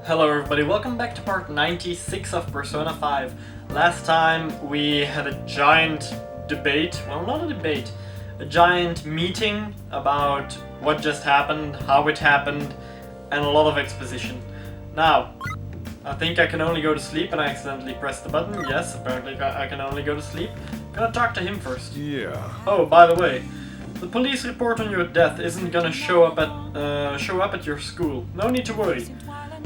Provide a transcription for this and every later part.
Hello everybody, welcome back to part 96 of Persona 5. Last time we had a giant debate, well not a debate, a giant meeting about what just happened, how it happened, and a lot of exposition. Now, I think I can only go to sleep and I accidentally pressed the button. Yes, apparently I can only go to sleep. Gonna talk to him first. Yeah. Oh, by the way, the police report on your death isn't gonna show up at your school. No need to worry.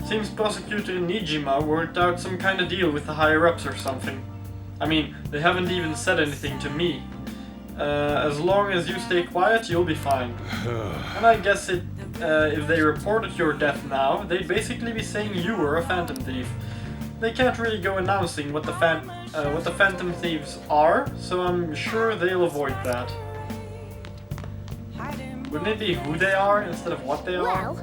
Seems Prosecutor Nijima worked out some kind of deal with the higher-ups or something. I mean, they haven't even said anything to me. As long as you stay quiet, you'll be fine. And I guess if they reported your death now, they'd basically be saying you were a phantom thief. They can't really go announcing what the phantom thieves are, so I'm sure they'll avoid that. Wouldn't it be who they are instead of what they are?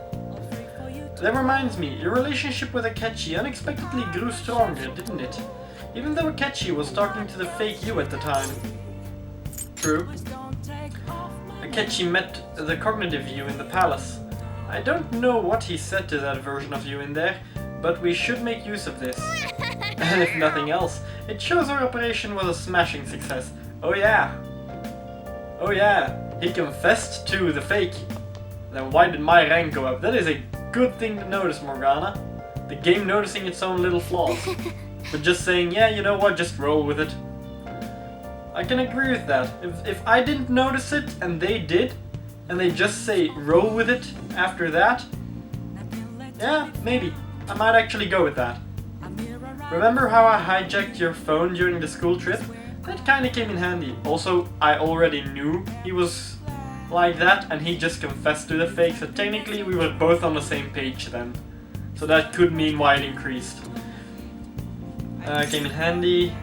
That reminds me, your relationship with Akechi unexpectedly grew stronger, didn't it? Even though Akechi was talking to the fake you at the time. True. Akechi met the cognitive you in the palace. I don't know what he said to that version of you in there, but we should make use of this. And if nothing else, it shows our operation was a smashing success. Oh yeah. Oh yeah, he confessed to the fake. Then why did my rank go up? That is a good thing to notice, Morgana. The game noticing its own little flaws. But just saying, yeah, you know what, just roll with it. I can agree with that. If I didn't notice it and they did, and they just say roll with it after that, yeah, maybe. I might actually go with that. Remember how I hijacked your phone during the school trip? That kinda came in handy. Also, I already knew he was like that, and he just confessed to the fake, so technically we were both on the same page then. So that could mean why it increased. Came in handy.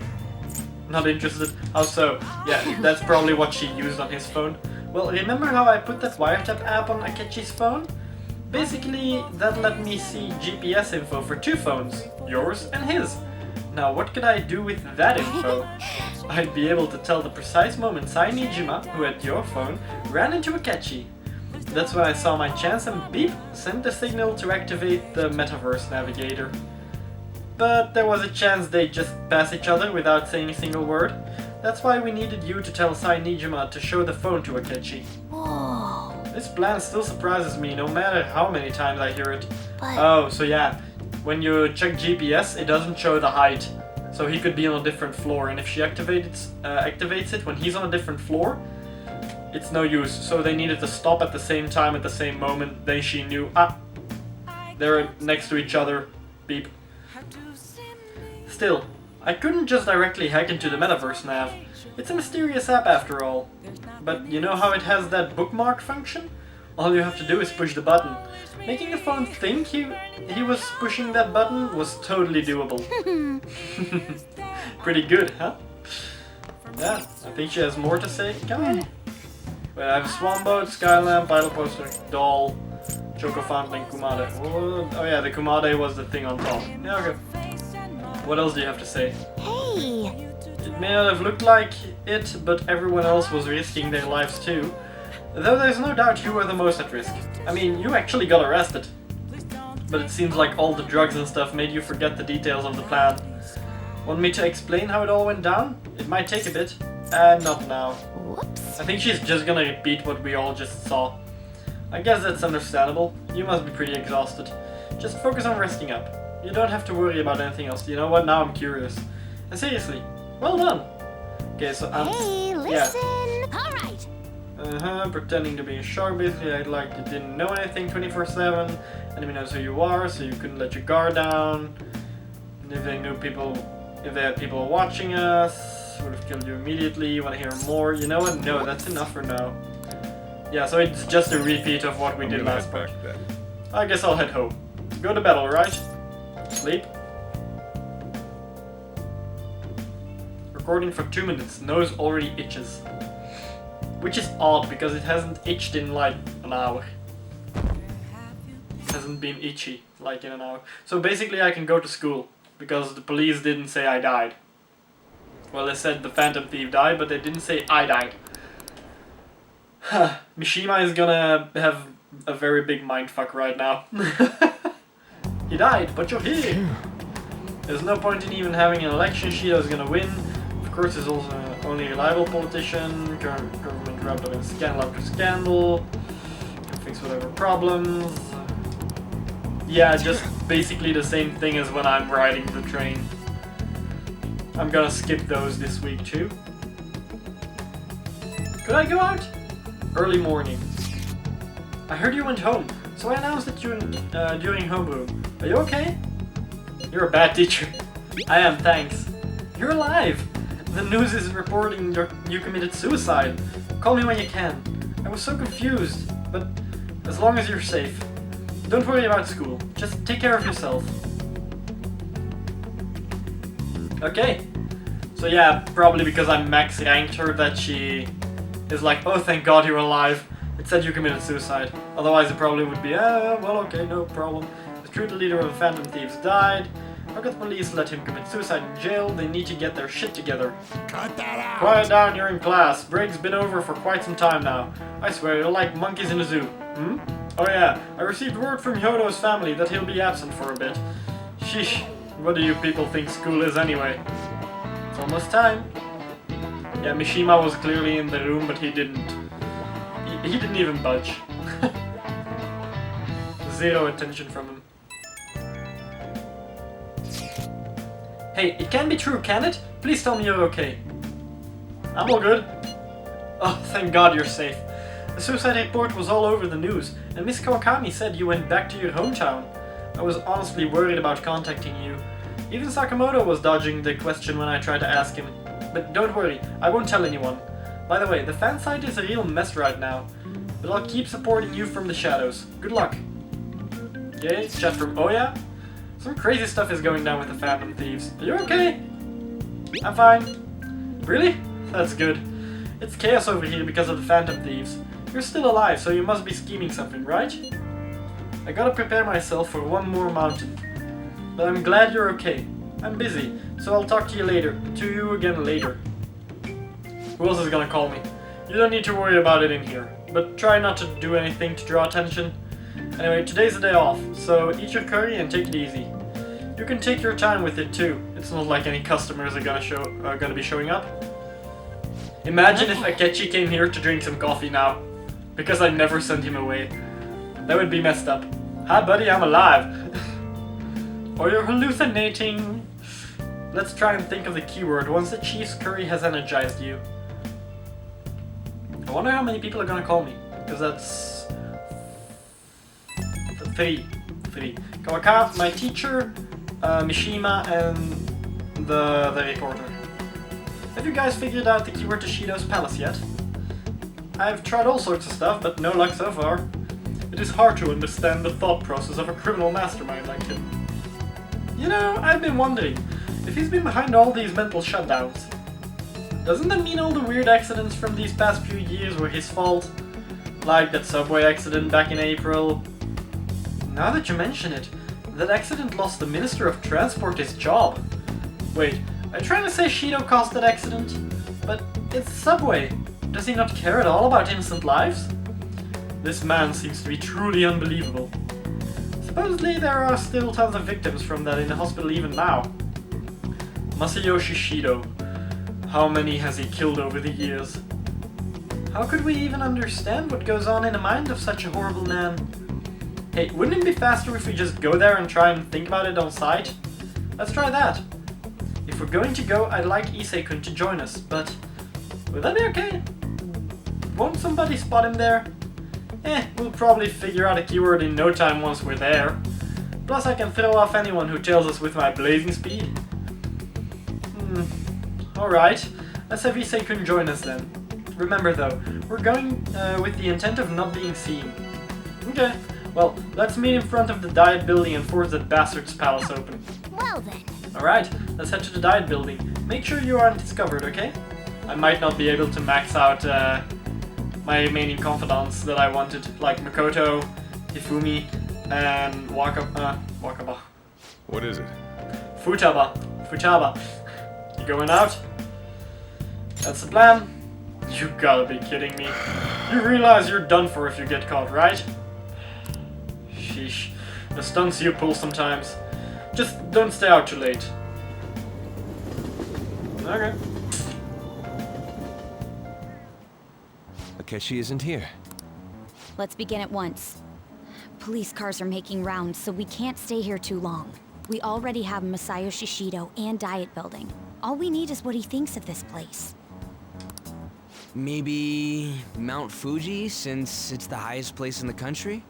Not interested. How so? Yeah, that's probably what she used on his phone. Well, remember how I put that wiretap app on Akechi's phone? Basically, that let me see GPS info for two phones, yours and his. Now, what could I do with that info? I'd be able to tell the precise moment Sai Nijima, who had your phone, ran into Akechi. That's when I saw my chance and beep, sent the signal to activate the metaverse navigator. But there was a chance they'd just pass each other without saying a single word. That's why we needed you to tell Sai Nijima to show the phone to Akechi. Whoa. This plan still surprises me, no matter how many times I hear it. But Oh, so yeah, when you check GPS, it doesn't show the height. So he could be on a different floor, and if she activates it when he's on a different floor, it's no use. So they needed to stop at the same time, at the same moment. Then she knew, they're next to each other. Beep. Still, I couldn't just directly hack into the metaverse nav. It's a mysterious app after all. But you know how it has that bookmark function? All you have to do is push the button. Making the phone think he was pushing that button was totally doable. Pretty good, huh? Yeah, I think she has more to say. Come on. Wait, I have Swanboat, Skylamp, Idle Poster, Doll, Choco Fountain, and Kumade. Oh yeah, the Kumade was the thing on top. Yeah, okay. What else do you have to say? hey, It may not have looked like it, but everyone else was risking their lives too. Though there's no doubt you were the most at risk. I mean, you actually got arrested. But it seems like all the drugs and stuff made you forget the details of the plan. Want me to explain how it all went down? It might take a bit. Not now. whoops. I think she's just gonna repeat what we all just saw. I guess that's understandable. You must be pretty exhausted. Just focus on resting up. You don't have to worry about anything else. You know what? Now I'm curious. And seriously, well done. Okay, so Hey, listen. All right. Pretending to be a shark, basically act like you didn't know anything 24/7. Enemy knows who you are, so you couldn't let your guard down. And if they had people watching us, would have killed you immediately. You want to hear more? You know what? No, that's enough for now. Yeah, so it's just a repeat of what we did last part. Back then. I guess I'll head home. Go to bed, alright? Sleep. Recording for 2 minutes. Nose already itches. Which is odd, because it hasn't itched in like an hour. It hasn't been itchy like in an hour. So basically I can go to school, because the police didn't say I died. Well, they said the phantom thief died, but they didn't say I died. Mishima is gonna have a very big mindfuck right now. He died, but you're here! There's no point in even having an election. Shido's gonna win. Of course, he's also an only reliable politician. Government wrapped up in scandal after scandal. Can fix whatever problems. Yeah, just basically the same thing as when I'm riding the train. I'm gonna skip those this week too. Could I go out? Early morning. I heard you went home, so I announced it during homeroom. Are you okay? You're a bad teacher. I am, thanks. You're alive! The news is reporting you committed suicide. Call me when you can. I was so confused, but as long as you're safe. Don't worry about school. Just take care of yourself. Okay. So yeah, probably because I'm max ranked her that she is like, oh thank god you're alive. It said you committed suicide. Otherwise it probably would be, well okay, no problem. The true leader of the Phantom Thieves died. How could the police let him commit suicide in jail? They need to get their shit together. Cut that out! Quiet down, you're in class. Break's been over for quite some time now. I swear, you're like monkeys in a zoo. Hmm? Oh yeah, I received word from Yodo's family that he'll be absent for a bit. Sheesh, what do you people think school is anyway? It's almost time. Yeah, Mishima was clearly in the room, but he didn't even budge. Zero attention from him. Hey, it can't be true, can it? Please tell me you're okay. I'm all good. Oh, thank God you're safe. The suicide report was all over the news, and Miss Kawakami said you went back to your hometown. I was honestly worried about contacting you. Even Sakamoto was dodging the question when I tried to ask him. But don't worry, I won't tell anyone. By the way, the fan site is a real mess right now, but I'll keep supporting you from the shadows. Good luck. Okay, chat from Oya. Some crazy stuff is going down with the Phantom Thieves. Are you okay? I'm fine. Really? That's good. It's chaos over here because of the Phantom Thieves. You're still alive, so you must be scheming something, right? I gotta prepare myself for one more mountain. But I'm glad you're okay. I'm busy, so I'll talk to you again later. Who else is gonna call me? You don't need to worry about it in here, but try not to do anything to draw attention. Anyway, today's a day off, so eat your curry and take it easy. You can take your time with it too. It's not like any customers are gonna be showing up. Imagine if Akechi came here to drink some coffee now, because I never sent him away. That would be messed up. Hi buddy, I'm alive. Or you're hallucinating. Let's try and think of the keyword once the chief's curry has energized you. I wonder how many people are gonna call me, because that's... Three. Kawaka, my teacher, Mishima, and the reporter. Have you guys figured out the keyword to Shido's palace yet? I've tried all sorts of stuff, but no luck so far. It is hard to understand the thought process of a criminal mastermind like him. You know, I've been wondering, if he's been behind all these mental shutdowns, doesn't that mean all the weird accidents from these past few years were his fault? Like that subway accident back in April. Now that you mention it, that accident lost the Minister of Transport his job. Wait, are you trying to say Shido caused that accident? But it's subway. Does he not care at all about innocent lives? This man seems to be truly unbelievable. Supposedly there are still tons of victims from that in the hospital even now. Masayoshi Shido. How many has he killed over the years? How could we even understand what goes on in the mind of such a horrible man? Hey, wouldn't it be faster if we just go there and try and think about it on site? Let's try that. If we're going to go, I'd like Issei-kun to join us, but... will that be okay? Won't somebody spot him there? We'll probably figure out a keyword in no time once we're there. Plus I can throw off anyone who tails us with my blazing speed. Alright, let's have Issei-kun join us then. Remember though, we're going with the intent of not being seen. Okay, well, let's meet in front of the Diet Building and force that bastard's palace open. Well then. Alright, let's head to the Diet Building. Make sure you aren't discovered, okay? I might not be able to max out my remaining confidants that I wanted, like Makoto, Hifumi, and Wakaba. What is it? Futaba. You going out? That's the plan? You gotta be kidding me. You realize you're done for if you get caught, right? Sheesh. the stunts you pull sometimes. Just don't stay out too late. Okay. Akechi isn't here. Let's begin at once. Police cars are making rounds, so we can't stay here too long. We already have Masayoshi Shido and Diet Building. All we need is what he thinks of this place. Maybe Mount Fuji, since it's the highest place in the country?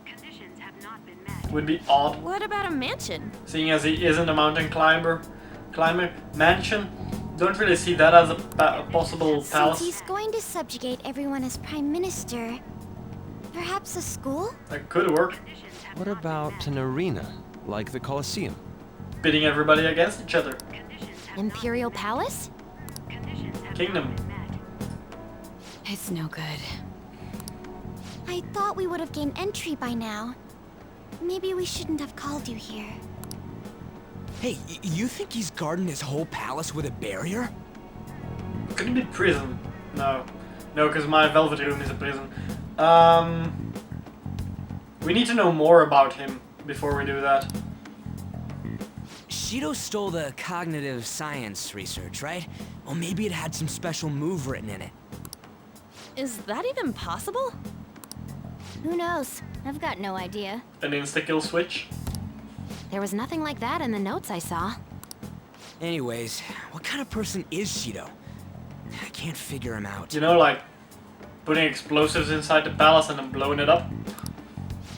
Conditions have not been met. Would be odd, What about a mansion? seeing as he isn't a mountain climber. Mansion. Don't really see that as a possible Since palace. he's going to subjugate everyone as prime minister, perhaps a school? That could work. What about an arena, like the Colosseum? Pitting everybody against each other. Imperial Palace? Kingdom. It's no good. I thought we would have gained entry by now. Maybe we shouldn't have called you here. Hey, you think he's guarding his whole palace with a barrier? Could it be prison? No. No, because my velvet room is a prison. We need to know more about him before we do that. Shido stole the cognitive science research, right? Well, maybe it had some special move written in it. Is that even possible? Who knows? I've got no idea. An insta-kill switch. There was nothing like that in the notes I saw. Anyways, what kind of person is Shido? I can't figure him out. You know, like putting explosives inside the palace and then blowing it up.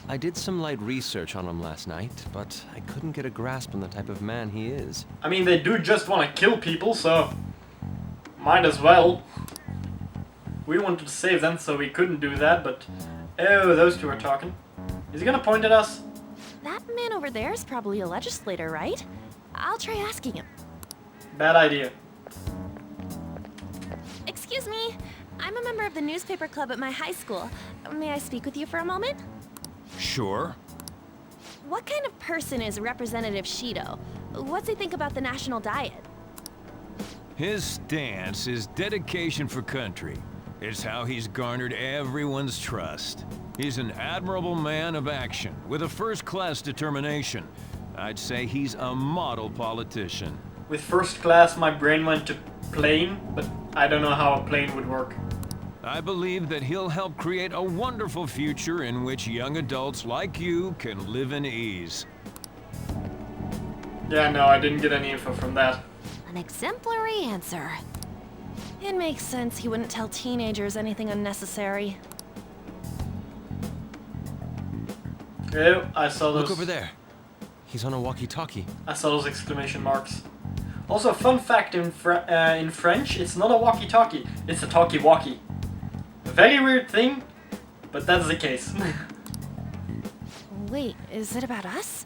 I did some light research on him last night, but I couldn't get a grasp on the type of man he is. I mean, they do just want to kill people, so might as well. We wanted to save them, so we couldn't do that, but oh, those two are talking. Is he gonna point at us? That man over there is probably a legislator, right? I'll try asking him. Bad idea. Excuse me, I'm a member of the newspaper club at my high school. May I speak with you for a moment? Sure. What kind of person is Representative Shido? What's he think about the national diet? His stance is dedication for country. It's how he's garnered everyone's trust. He's an admirable man of action, with a first-class determination. I'd say he's a model politician. With first class, my brain went to plane, but I don't know how a plane would work. I believe that he'll help create a wonderful future in which young adults like you can live in ease. Yeah, no, I didn't get any info from that. An exemplary answer. It makes sense he wouldn't tell teenagers anything unnecessary. Oh, I saw those. Look over there. He's on a walkie-talkie. I saw those exclamation marks. Also, fun fact, in French, it's not a walkie-talkie, it's a talkie-walkie. A very weird thing, but that's the case. Wait, is it about us?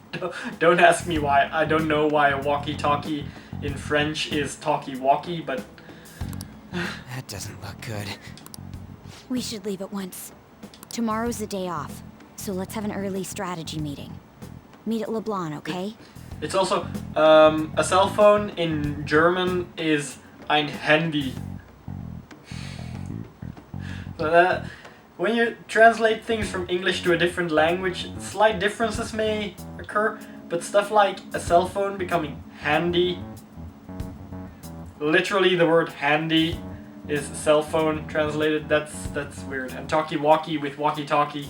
Don't ask me why. I don't know why a walkie-talkie in French is talkie-walkie, but That doesn't look good. We should leave at once. Tomorrow's the day off, so let's have an early strategy meeting. Meet at Leblon, okay? it's also, a cell phone in German is ein Handy. So that, when you translate things from English to a different language, slight differences may occur, but stuff like a cell phone becoming handy, literally the word handy is cell phone translated, that's weird. And talkie-walkie with walkie-talkie.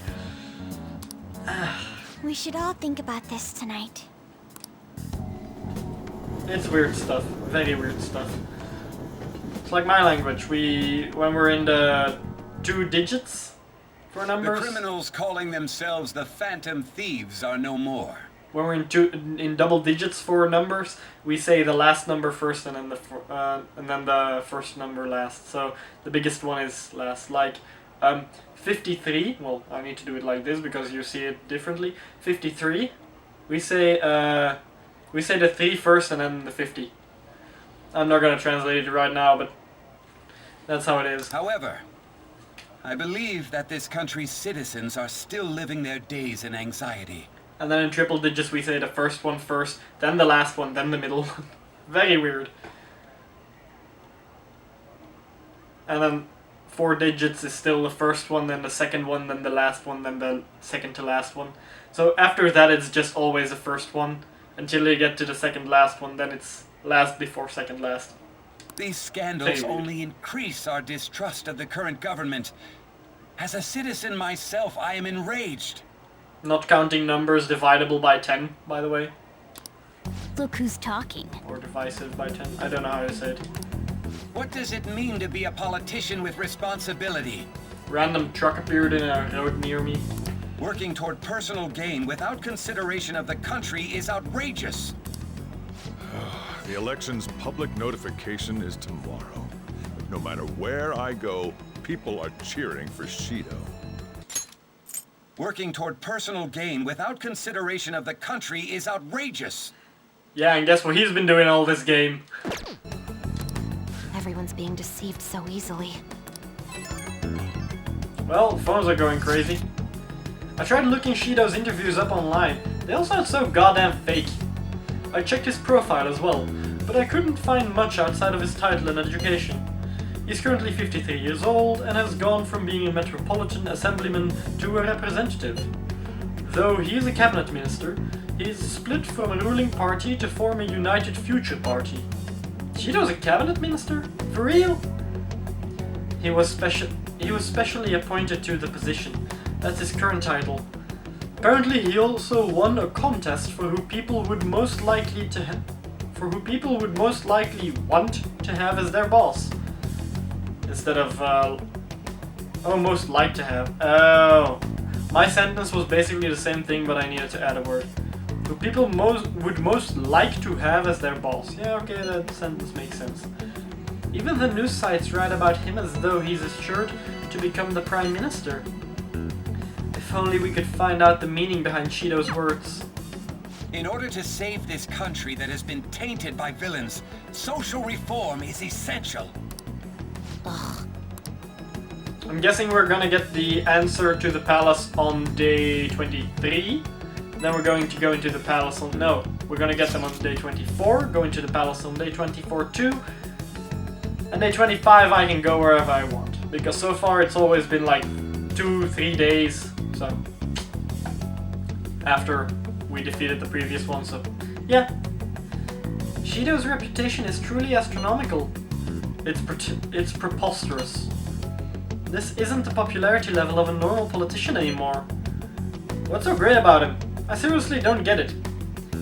We should all think about this tonight. It's weird stuff, very weird stuff. It's like my language, when we're in the 2 digits for The numbers, criminals calling themselves the Phantom Thieves are no more. when we're in double digits for numbers, we say the last number first and then the first number last. So the biggest one is last. Like 53. Well, I need to do it like this because you see it differently. 53. We say the 3 first and then the 50. I'm not gonna translate it right now, but that's how it is. However, I believe that this country's citizens are still living their days in anxiety. And then in triple digits we say the first one first, then the last one, then the middle. Very weird. And then 4 digits is still the first one, then the second one, then the last one, then the second to last one. So after that, it's just always the first one. Until you get to the second last one, then it's last before second last. These scandals only increase our distrust of the current government. As a citizen myself, I am enraged. Not counting numbers dividable by 10, by the way. Look who's talking. Or divisive by 10. I don't know how to say it. What does it mean to be a politician with responsibility? Random truck appeared in a road near me. Working toward personal gain without consideration of the country is outrageous. The election's public notification is tomorrow. But no matter where I go, people are cheering for Shido. Working toward personal gain without consideration of the country is outrageous. Yeah, and guess what he's been doing all this game? Everyone's being deceived so easily. Well, phones are going crazy. I tried looking Shido's interviews up online. They all sound so goddamn fake. I checked his profile as well, but I couldn't find much outside of his title and education. He's currently 53 years old and has gone from being a metropolitan assemblyman to a representative. Though he is a cabinet minister, he is split from a ruling party to form a United Future Party. Shido's a cabinet minister? For real? He was specially appointed to the position. That's his current title. Apparently, he also won a contest for who people would most likely want to have as their boss. Instead of most like to have. Oh, my sentence was basically the same thing, but I needed to add a word. Who people would most like to have as their boss. Yeah, okay, that sentence makes sense. Even the news sites write about him as though he's assured to become the prime minister. If only we could find out the meaning behind Shido's words. In order to save this country that has been tainted by villains, social reform is essential. Ugh. I'm guessing we're gonna get the answer to the palace on day 23. Then we're going to go into the palace on... No, we're gonna get them on day 24, go into the palace on day 24 too. And day 25 I can go wherever I want. Because so far it's always been like 2-3 days. So... after we defeated the previous one, so... yeah. Shido's reputation is truly astronomical. It's preposterous. This isn't the popularity level of a normal politician anymore. What's so great about him? I seriously don't get it.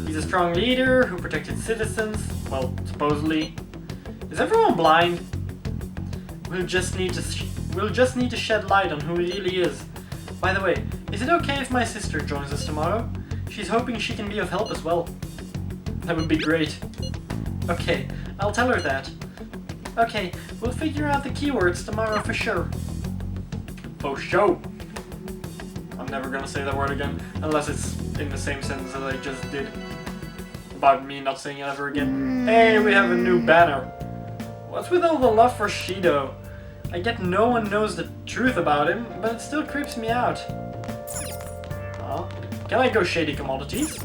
He's a strong leader who protected citizens, well, supposedly. Is everyone blind? We'll just need to shed light on who he really is. By the way, is it okay if my sister joins us tomorrow? She's hoping she can be of help as well. That would be great. Okay, I'll tell her that. Okay, we'll figure out the keywords tomorrow for sure. For sure. I'm never gonna say that word again, unless it's in the same sentence as I just did. About me not saying it ever again. Hey, we have a new banner. What's with all the love for Shido? I get no one knows the truth about him, but it still creeps me out. Can I go shady commodities?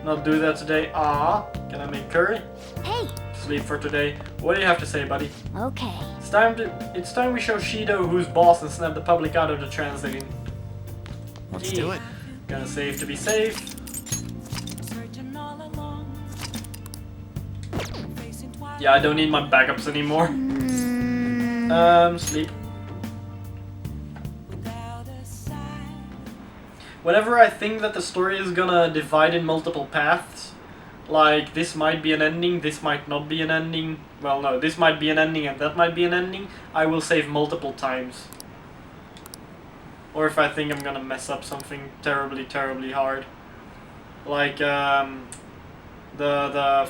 Not do that today. Can I make curry? Hey! Sleep for today. What do you have to say, buddy? Okay. It's time we show Shido who's boss and snap the public out of the translating. Let's do it. Gonna save to be safe. Yeah, I don't need my backups anymore. Sleep. Whenever I think that the story is gonna divide in multiple paths, like this might be an ending, this might not be an ending, well no, this might be an ending and that might be an ending, I will save multiple times. Or if I think I'm gonna mess up something terribly, terribly hard. Like, the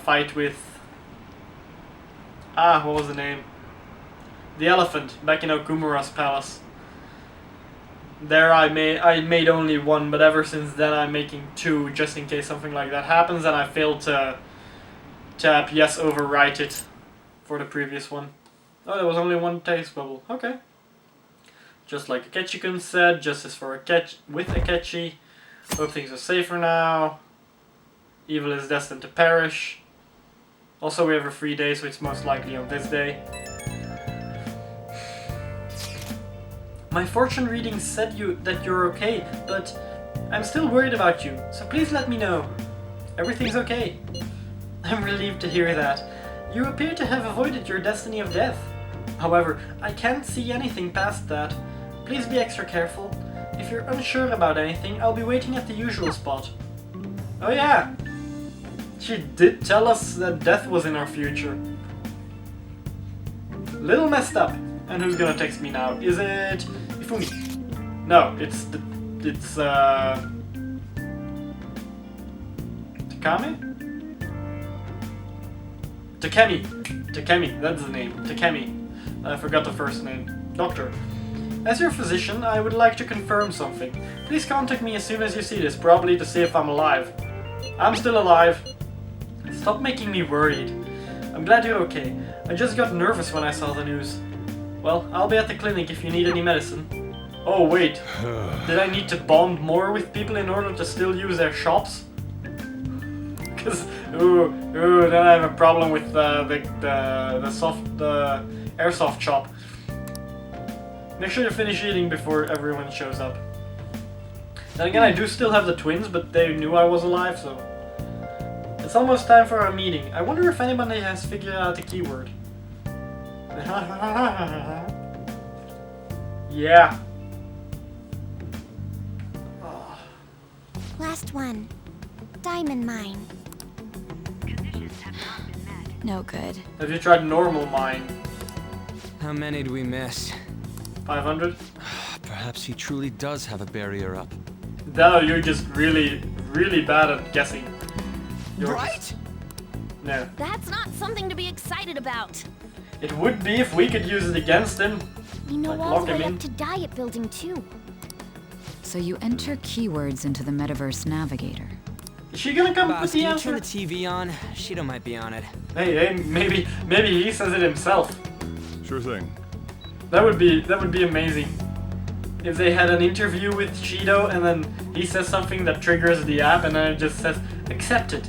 fight with... what was the name? The elephant, back in Okumura's palace. There I made only one, but ever since then I'm making two, just in case something like that happens, and I failed to tap yes, overwrite it for the previous one. Oh, there was only one taste bubble. Okay. Just like Akechi-kun said, justice for with Akechi. Hope things are safer now. Evil is destined to perish. Also, we have a free day, so it's most likely on this day. My fortune reading said that you're okay, but I'm still worried about you, so please let me know. Everything's okay. I'm relieved to hear that. You appear to have avoided your destiny of death. However, I can't see anything past that. Please be extra careful. If you're unsure about anything, I'll be waiting at the usual spot. Oh yeah! She did tell us that death was in our future. Little messed up. And who's gonna text me now? Is it Ifumi? No, it's Takami? Takemi, that's the name. Takemi. I forgot the first name. Doctor. As your physician, I would like to confirm something. Please contact me as soon as you see this, probably to see if I'm alive. I'm still alive. Stop making me worried. I'm glad you're okay. I just got nervous when I saw the news. Well, I'll be at the clinic if you need any medicine. Oh wait, did I need to bond more with people in order to still use their shops? Because, then I have a problem with the airsoft shop. Make sure you finish eating before everyone shows up. Then again, I do still have the twins, but they knew I was alive, so... It's almost time for our meeting. I wonder if anybody has figured out the keyword. Yeah. Oh. Last one. Diamond mine. Conditions have not been met. No good. Have you tried normal mine? How many do we miss? 500? Perhaps he truly does have a barrier up. No, you're just really, really bad at guessing. Right? No. That's not something to be excited about. It would be if we could use it against him. We know Like, all lock the him way in. up to Diet Building too. So you enter keywords into the Metaverse Navigator. Is she gonna come Boss, with the can you answer? turn the TV on? Shido might be on it. Hey, maybe he says it himself. Sure thing. That would be amazing. If they had an interview with Shido and then he says something that triggers the app and then it just says accepted.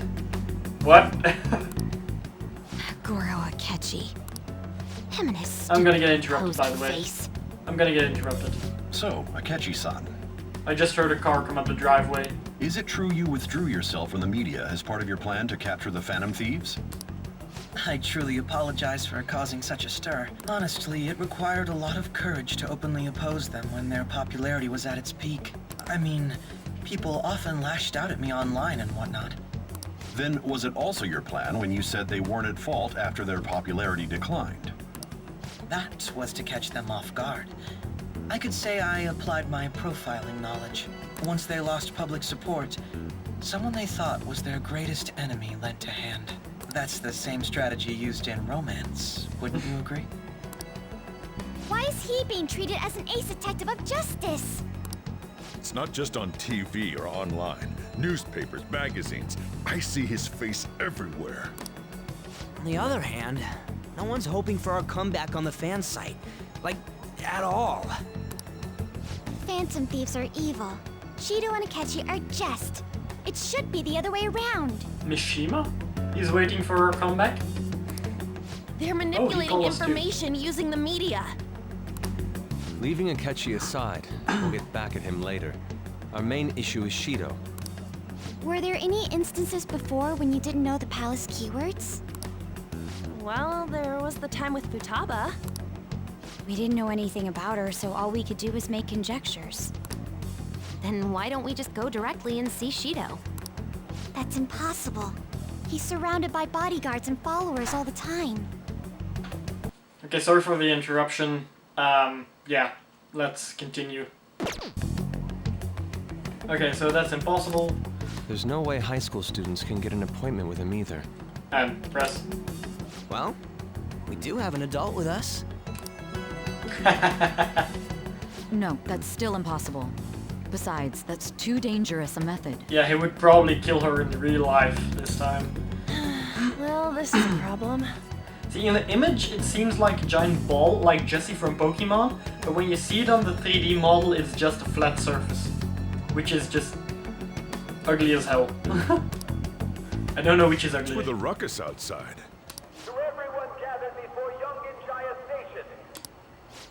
What? Goro Akechi. Him and his I'm gonna get stupid interrupted, by the way. face. I'm gonna get interrupted. So, Akechi-san, I just heard a car come up the driveway. is it true you withdrew yourself from the media as part of your plan to capture the Phantom Thieves? I truly apologize for causing such a stir. Honestly, it required a lot of courage to openly oppose them when their popularity was at its peak. I mean, people often lashed out at me online and whatnot. Then was it also your plan when you said they weren't at fault after their popularity declined? That was to catch them off guard. I could say I applied my profiling knowledge. Once they lost public support, someone they thought was their greatest enemy lent a hand. That's the same strategy used in romance, wouldn't you agree? Why is he being treated as an ace detective of justice? It's not just on TV or online. Newspapers, magazines. I see his face everywhere. On the other hand, no one's hoping for our comeback on the fan site. Like, at all. Phantom Thieves are evil. Shido and Akechi are just. It should be the other way around. Mishima? He's waiting for her comeback? They're manipulating called us too. information using the media. Leaving Akechi aside, we'll get back at him later. Our main issue is Shido. Were there any instances before when you didn't know the palace keywords? Well, there was the time with Futaba. We didn't know anything about her, so all we could do was make conjectures. Then why don't we just go directly and see Shido? That's impossible. He's surrounded by bodyguards and followers all the time. Okay, sorry for the interruption. Yeah, let's continue. Okay, so that's impossible. There's no way high school students can get an appointment with him either. And press. Well, we do have an adult with us. No, that's still impossible. Besides, that's too dangerous a method. Yeah, he would probably kill her in real life this time. Well, this is a problem. See, in the image, it seems like a giant ball, like Jessie from Pokemon, but when you see it on the 3D model, it's just a flat surface. Which is just ugly as hell. I don't know which is ugly. With a ruckus outside. To everyone gathered before Yongen Jaya Station.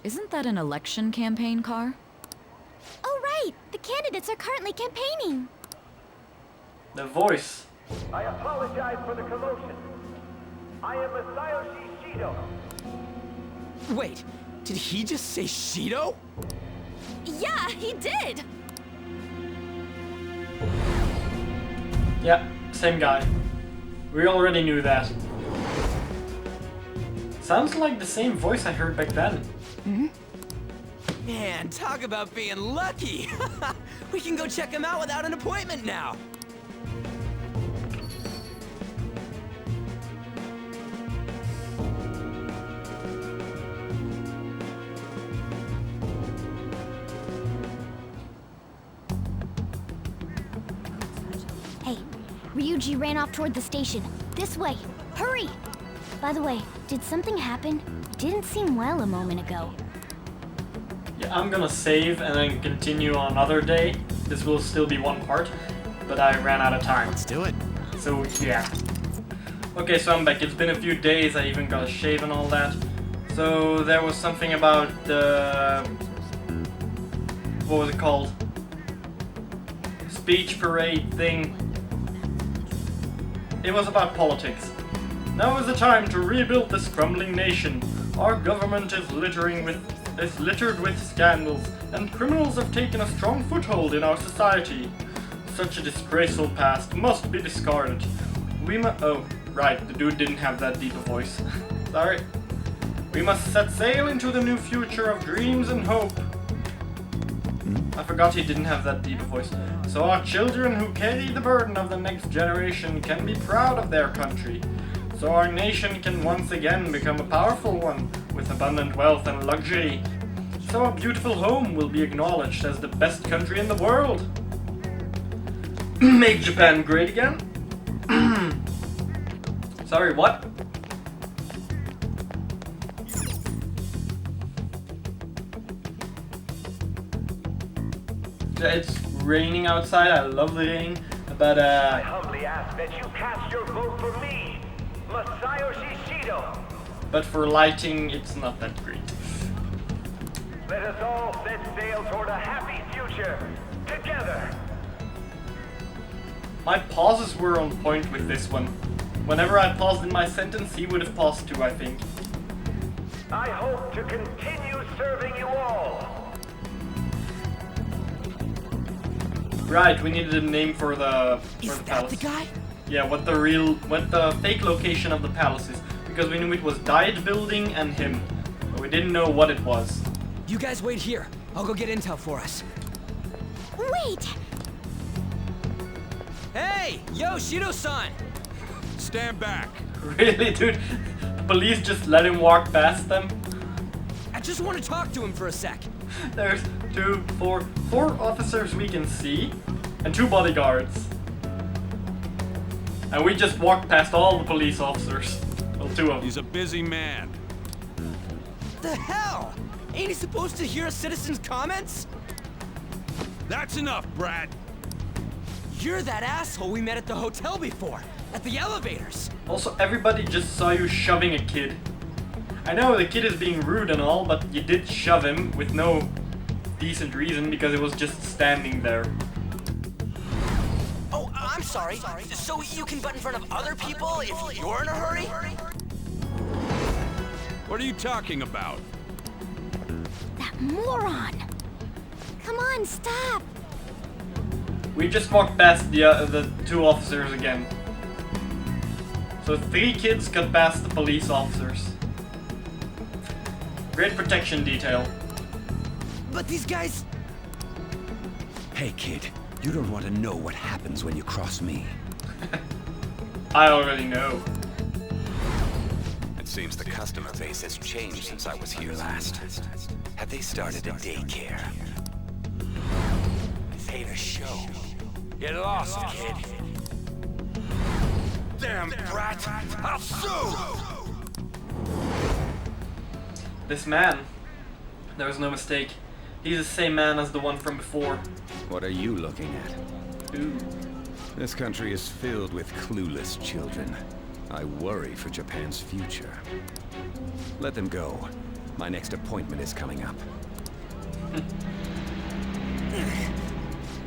Isn't that an election campaign car? Oh right, the candidates are currently campaigning. The voice. I apologize for the commotion. I am Masayoshi Shido. Wait, did he just say Shido? Yeah, he did! Yeah, same guy. We already knew that. Sounds like the same voice I heard back then. Man, talk about being lucky! We can go check him out without an appointment now! Hey, Ryuji ran off toward the station. This way. Hurry! By the way, did something happen? It didn't seem well a moment ago. Yeah, I'm gonna save and then continue on another day. This will still be one part, but I ran out of time. Let's do it. So, yeah. Okay, so I'm back. It's been a few days. I even got a shave and all that. So, there was something about the... what was it called? Speech parade thing. It was about politics. Now is the time to rebuild this crumbling nation. Our government is littered with scandals, and criminals have taken a strong foothold in our society. Such a disgraceful past must be discarded. Oh, right, the dude didn't have that deep a voice. Sorry. We must set sail into the new future of dreams and hope. I forgot he didn't have that deep a voice. So our children who carry the burden of the next generation can be proud of their country. So our nation can once again become a powerful one with abundant wealth and luxury. So our beautiful home will be acknowledged as the best country in the world. Make Japan great again? Sorry, what? It's raining outside. I love the rain, but I humbly ask that you cast your vote for me, Masayoshi Shido. But for lighting, it's not that great. Let us all set sail toward a happy future together. My pauses were on point with this one. Whenever I paused in my sentence, he would have paused too, I think. I hope to continue serving you all. Right, we needed a name for the palace. The guy? Yeah, what the fake location of the palace is, because we knew it was Diet Building and him, but we didn't know what it was. You guys wait here. I'll go get intel for us. Wait! Hey! Yo, Shido-san! Stand back. Really, dude? The police just let him walk past them? I just want to talk to him for a sec. There's four officers we can see, and 2 bodyguards. And we just walked past all the police officers. Well, 2 of them. He's a busy man. The hell? Ain't he supposed to hear a citizen's comments? That's enough, Brad. You're that asshole we met at the hotel before, at the elevators. Also, everybody just saw you shoving a kid. I know the kid is being rude and all, but you did shove him with no decent reason because it was just standing there. Oh, I'm sorry. So you can butt in front of other people if you're in a hurry? What are you talking about? That moron! Come on, stop! We just walked past the 2 officers again. So 3 kids got past the police officers. Great protection detail. But these guys... Hey, kid. You don't want to know what happens when you cross me. I already know. It seems the customer base has changed since I was here last. Have they started a daycare? Paid a show. Get lost, kid. Damn brat! I'll sue! This man, there was no mistake. He's the same man as the one from before. What are you looking at? Ooh. This country is filled with clueless children. I worry for Japan's future. Let them go. My next appointment is coming up.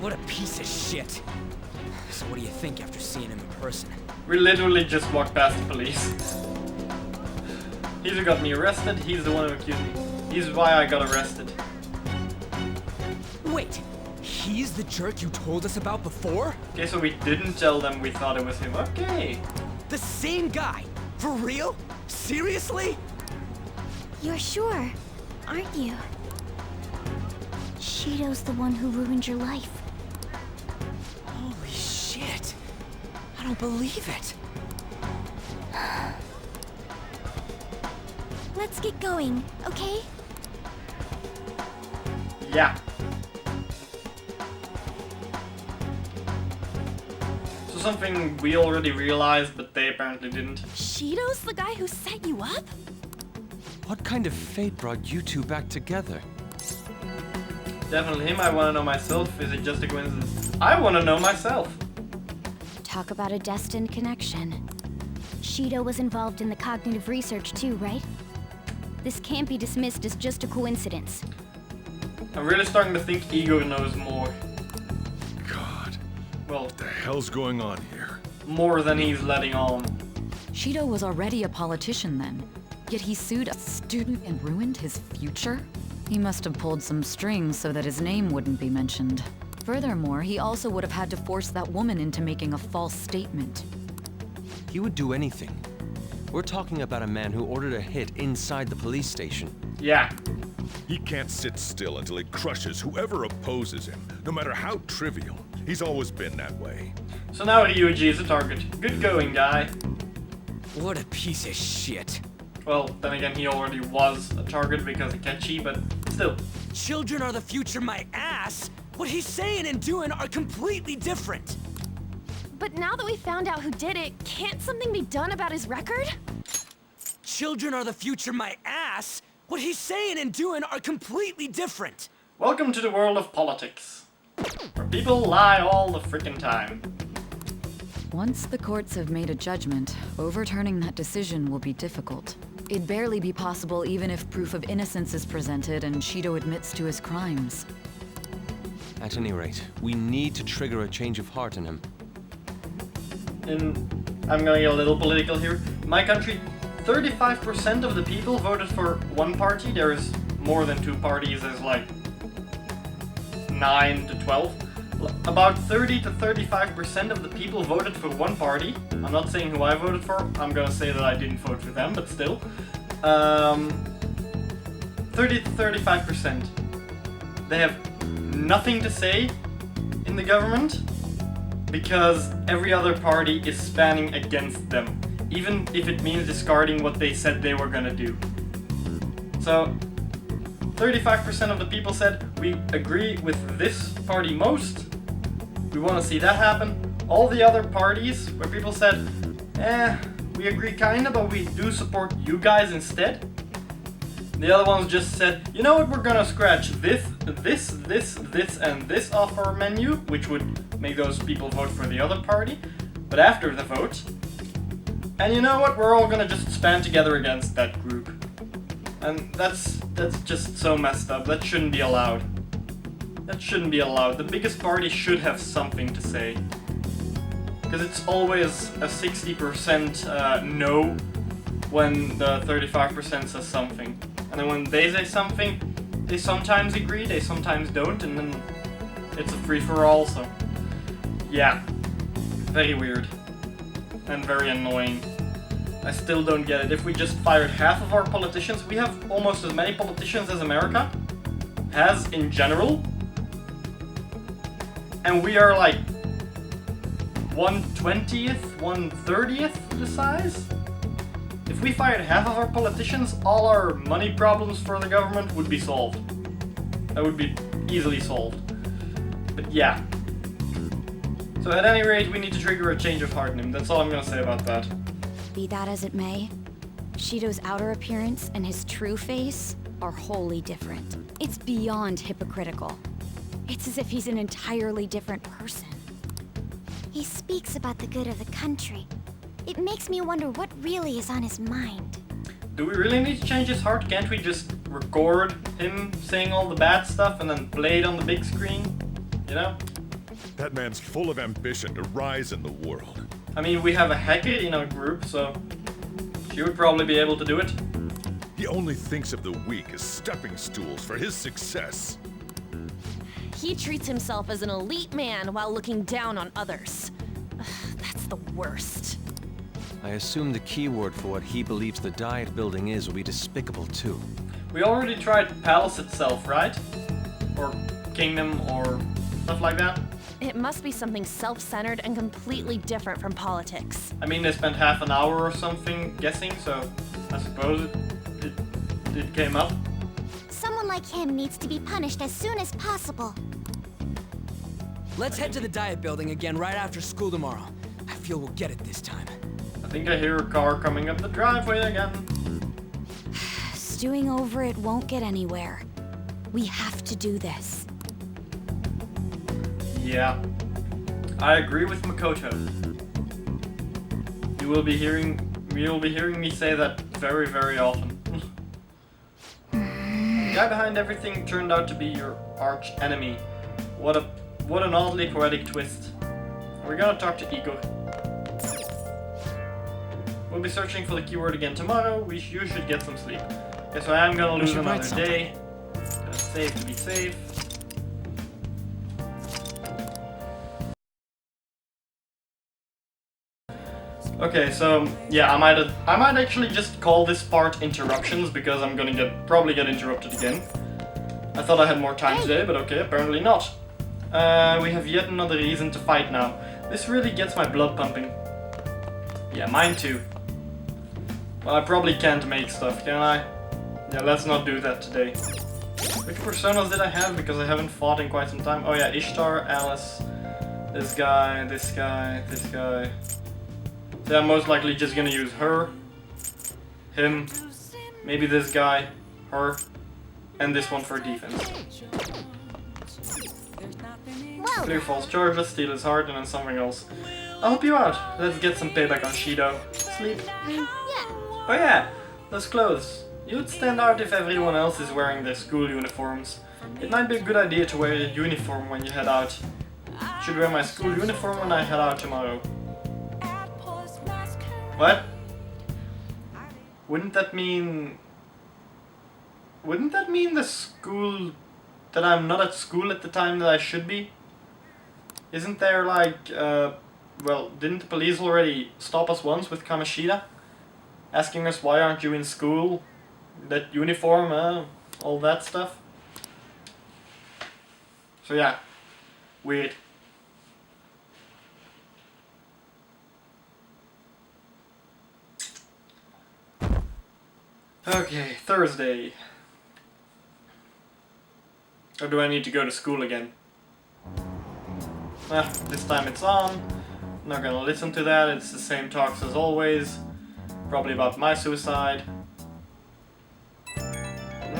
What a piece of shit. So what do you think after seeing him in person? We literally just walked past the police. He's who got me arrested, he's the one who accused me. He's why I got arrested. Wait, he's the jerk you told us about before? Okay, so we didn't tell them we thought it was him. Okay. The same guy? For real? Seriously? You're sure, aren't you? Shido's the one who ruined your life. Holy shit. I don't believe it. Let's get going, okay? Yeah. So something we already realized, but they apparently didn't. Shido's the guy who set you up? What kind of fate brought you two back together? Definitely him, I want to know myself. Is it just a coincidence? I want to know myself. Talk about a destined connection. Shido was involved in the cognitive research too, right? This can't be dismissed as just a coincidence. I'm really starting to think Igor knows more. God. Well, What the hell's going on here? more than he's letting on. Shido was already a politician then, yet he sued a student and ruined his future? He must have pulled some strings so that his name wouldn't be mentioned. Furthermore, he also would have had to force that woman into making a false statement. He would do anything. We're talking about a man who ordered a hit inside the police station. Yeah. He can't sit still until he crushes whoever opposes him, no matter how trivial. He's always been that way. So now Ryuji is a target. Good going, guy. What a piece of shit. Well, then again, he already was a target because of Kechi, but still. Children are the future, my ass! What he's saying and doing are completely different. But now that we found out who did it, can't something be done about his record? Children are the future, my ass! What he's saying and doing are completely different. Welcome to the world of politics, where people lie all the frickin' time. Once the courts have made a judgment, overturning that decision will be difficult. It'd barely be possible even if proof of innocence is presented and Shido admits to his crimes. At any rate, we need to trigger a change of heart in him. I'm gonna get a little political here. In my country, 35% of the people voted for one party. There's more than two parties, there's like 9 to 12. About 30 to 35% of the people voted for one party. I'm not saying who I voted for, I'm gonna say that I didn't vote for them, but still. 30 to 35%. They have nothing to say in the government because every other party is spanning against them, even if it means discarding what they said they were gonna do. So 35% of the people said, we agree with this party most, we want to see that happen. All the other parties where people said, we agree kinda, but we do support you guys instead. The other ones just said, you know what, we're gonna scratch this, and this off our menu, which would make those people vote for the other party, but after the vote. And you know what, we're all gonna just span together against that group. And that's just so messed up. That shouldn't be allowed. That shouldn't be allowed. The biggest party should have something to say. Because it's always a 60% no when the 35% says something. And then when they say something, they sometimes agree, they sometimes don't, and then it's a free-for-all, so... yeah. Very weird. And very annoying. I still don't get it. If we just fired half of our politicians, we have almost as many politicians as America has in general. And we are like 1/20th, 1/30th the size? If we fired half of our politicians, all our money problems for the government would be solved. That would be easily solved. But yeah. So at any rate, we need to trigger a change of heart in him. That's all I'm gonna say about that. Be that as it may, Shido's outer appearance and his true face are wholly different. It's beyond hypocritical. It's as if he's an entirely different person. He speaks about the good of the country. It makes me wonder what really is on his mind. Do we really need to change his heart? Can't we just record him saying all the bad stuff and then play it on the big screen? You know? That man's full of ambition to rise in the world. I mean, we have a hacker in our group, so she would probably be able to do it. He only thinks of the weak as stepping stools for his success. He treats himself as an elite man while looking down on others. That's the worst. I assume the keyword for what he believes the Diet Building is will be despicable too. We already tried Palace itself, right? Or Kingdom, or stuff like that. It must be something self-centered and completely different from politics. I mean, they spent half an hour or something guessing, so I suppose it came up. Someone like him needs to be punished as soon as possible. Let's head to the Diet Building again right after school tomorrow. I feel we'll get it this time. I think I hear a car coming up the driveway again. Stewing over it won't get anywhere. We have to do this. Yeah, I agree with Makoto. You'll be hearing me say that very, very often. The guy behind everything turned out to be your arch enemy. What an oddly poetic twist. We're gonna talk to Igor. We'll be searching for the keyword again tomorrow. You should get some sleep. Okay, so I am gonna lose another day. Gonna save to be safe. Okay, so yeah, I might actually just call this part interruptions because I'm gonna probably get interrupted again. I thought I had more time today, but okay, apparently not. We have yet another reason to fight now. This really gets my blood pumping. Yeah, mine too. Well, I probably can't make stuff, can I? Yeah, let's not do that today. Which personas did I have? Because I haven't fought in quite some time. Oh yeah, Ishtar, Alice, this guy, this guy, this guy. So I'm most likely just gonna use her, him, maybe this guy, her, and this one for defense. Clear false charges, steal his heart, and then something else. I'll help you out. Let's get some payback on Shido. Sleep. Oh yeah, those clothes. You'd stand out if everyone else is wearing their school uniforms. It might be a good idea to wear a uniform when you head out. Should wear my school uniform when I head out tomorrow. What? Wouldn't that mean the school that I'm not at school at the time that I should be? Isn't there like, well, didn't the police already stop us once with Kamoshida? Asking us why aren't you in school? That uniform, all that stuff. So yeah, weird. Okay, Thursday. Or do I need to go to school again? This time it's on. I'm not gonna listen to that, it's the same talks as always. Probably about my suicide.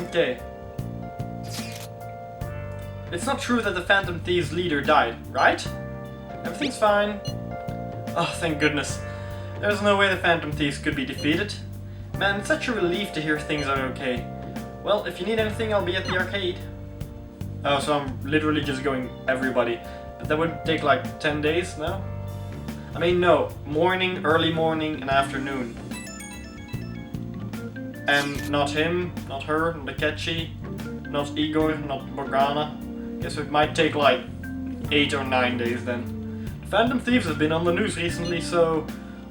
Okay. It's not true that the Phantom Thieves leader died, right? Everything's fine. Oh, thank goodness. There's no way the Phantom Thieves could be defeated. Man, it's such a relief to hear things are okay. Well, if you need anything, I'll be at the arcade. Oh, so I'm literally just going everybody. But that would take like 10 days, no? I mean, no. Morning, early morning, and afternoon. And not him, not her, not Akechi, not Igor, not Morgana. Guess it might take like 8 or 9 days then. The Phantom Thieves have been on the news recently, so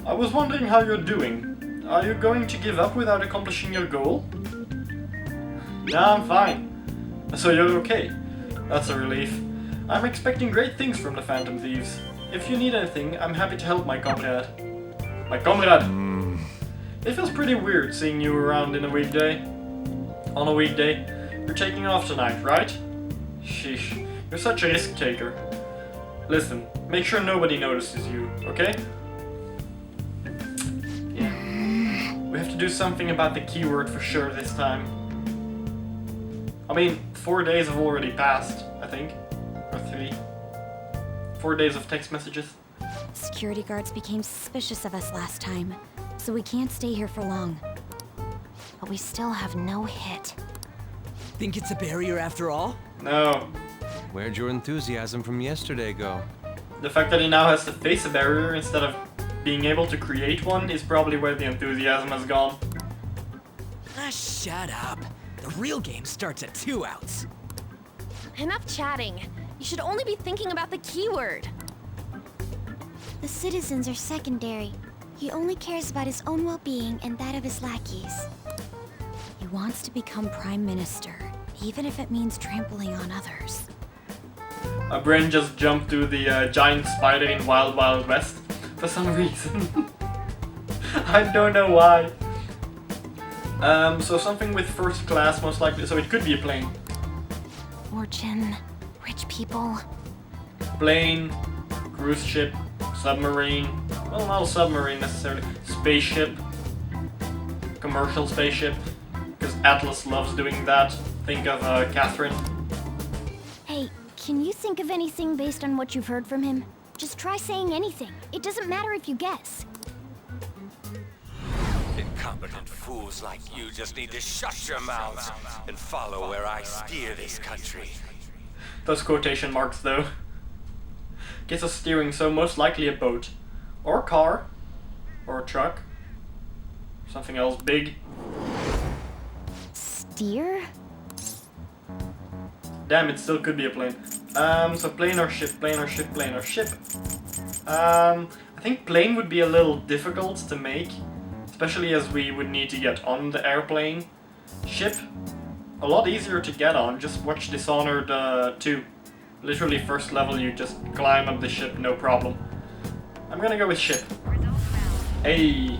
I was wondering how you're doing. Are you going to give up without accomplishing your goal? Nah, I'm fine. So you're okay. That's a relief. I'm expecting great things from the Phantom Thieves. If you need anything, I'm happy to help my comrade. My comrade! It feels pretty weird seeing you around in a weekday. On a weekday. You're taking off tonight, right? Sheesh. You're such a risk taker. Listen, make sure nobody notices you, okay? We have to do something about the keyword for sure this time. I mean, 4 days have already passed, I think. Or 3. 4 days of text messages. Security guards became suspicious of us last time, so we can't stay here for long. But we still have no hit. Think it's a barrier after all? No. Where'd your enthusiasm from yesterday go? The fact that he now has to face a barrier instead of being able to create one is probably where the enthusiasm has gone. Ah, shut up. The real game starts at 2 outs. Enough chatting. You should only be thinking about the keyword. The citizens are secondary. He only cares about his own well-being and that of his lackeys. He wants to become Prime Minister, even if it means trampling on others. My brain just jumped to the giant spider in Wild Wild West for some reason. I don't know why. So something with first class most likely, so it could be a plane. Fortune, rich people. Plane, cruise ship, submarine, well not a submarine necessarily, spaceship, commercial spaceship, because Atlus loves doing that. Think of Catherine. Hey, can you think of anything based on what you've heard from him? Just try saying anything. It doesn't matter if you guess. Incompetent fools like you just need to shut your mouths and follow where I steer this country. Those quotation marks though. Gets us steering, so most likely a boat. Or a car. Or a truck. Something else big. Steer? Damn, it still could be a plane. So plane or ship, plane or ship, plane or ship. I think plane would be a little difficult to make. Especially as we would need to get on the airplane. Ship, a lot easier to get on. Just watch Dishonored 2. Literally first level, you just climb up the ship, no problem. I'm gonna go with ship. Hey.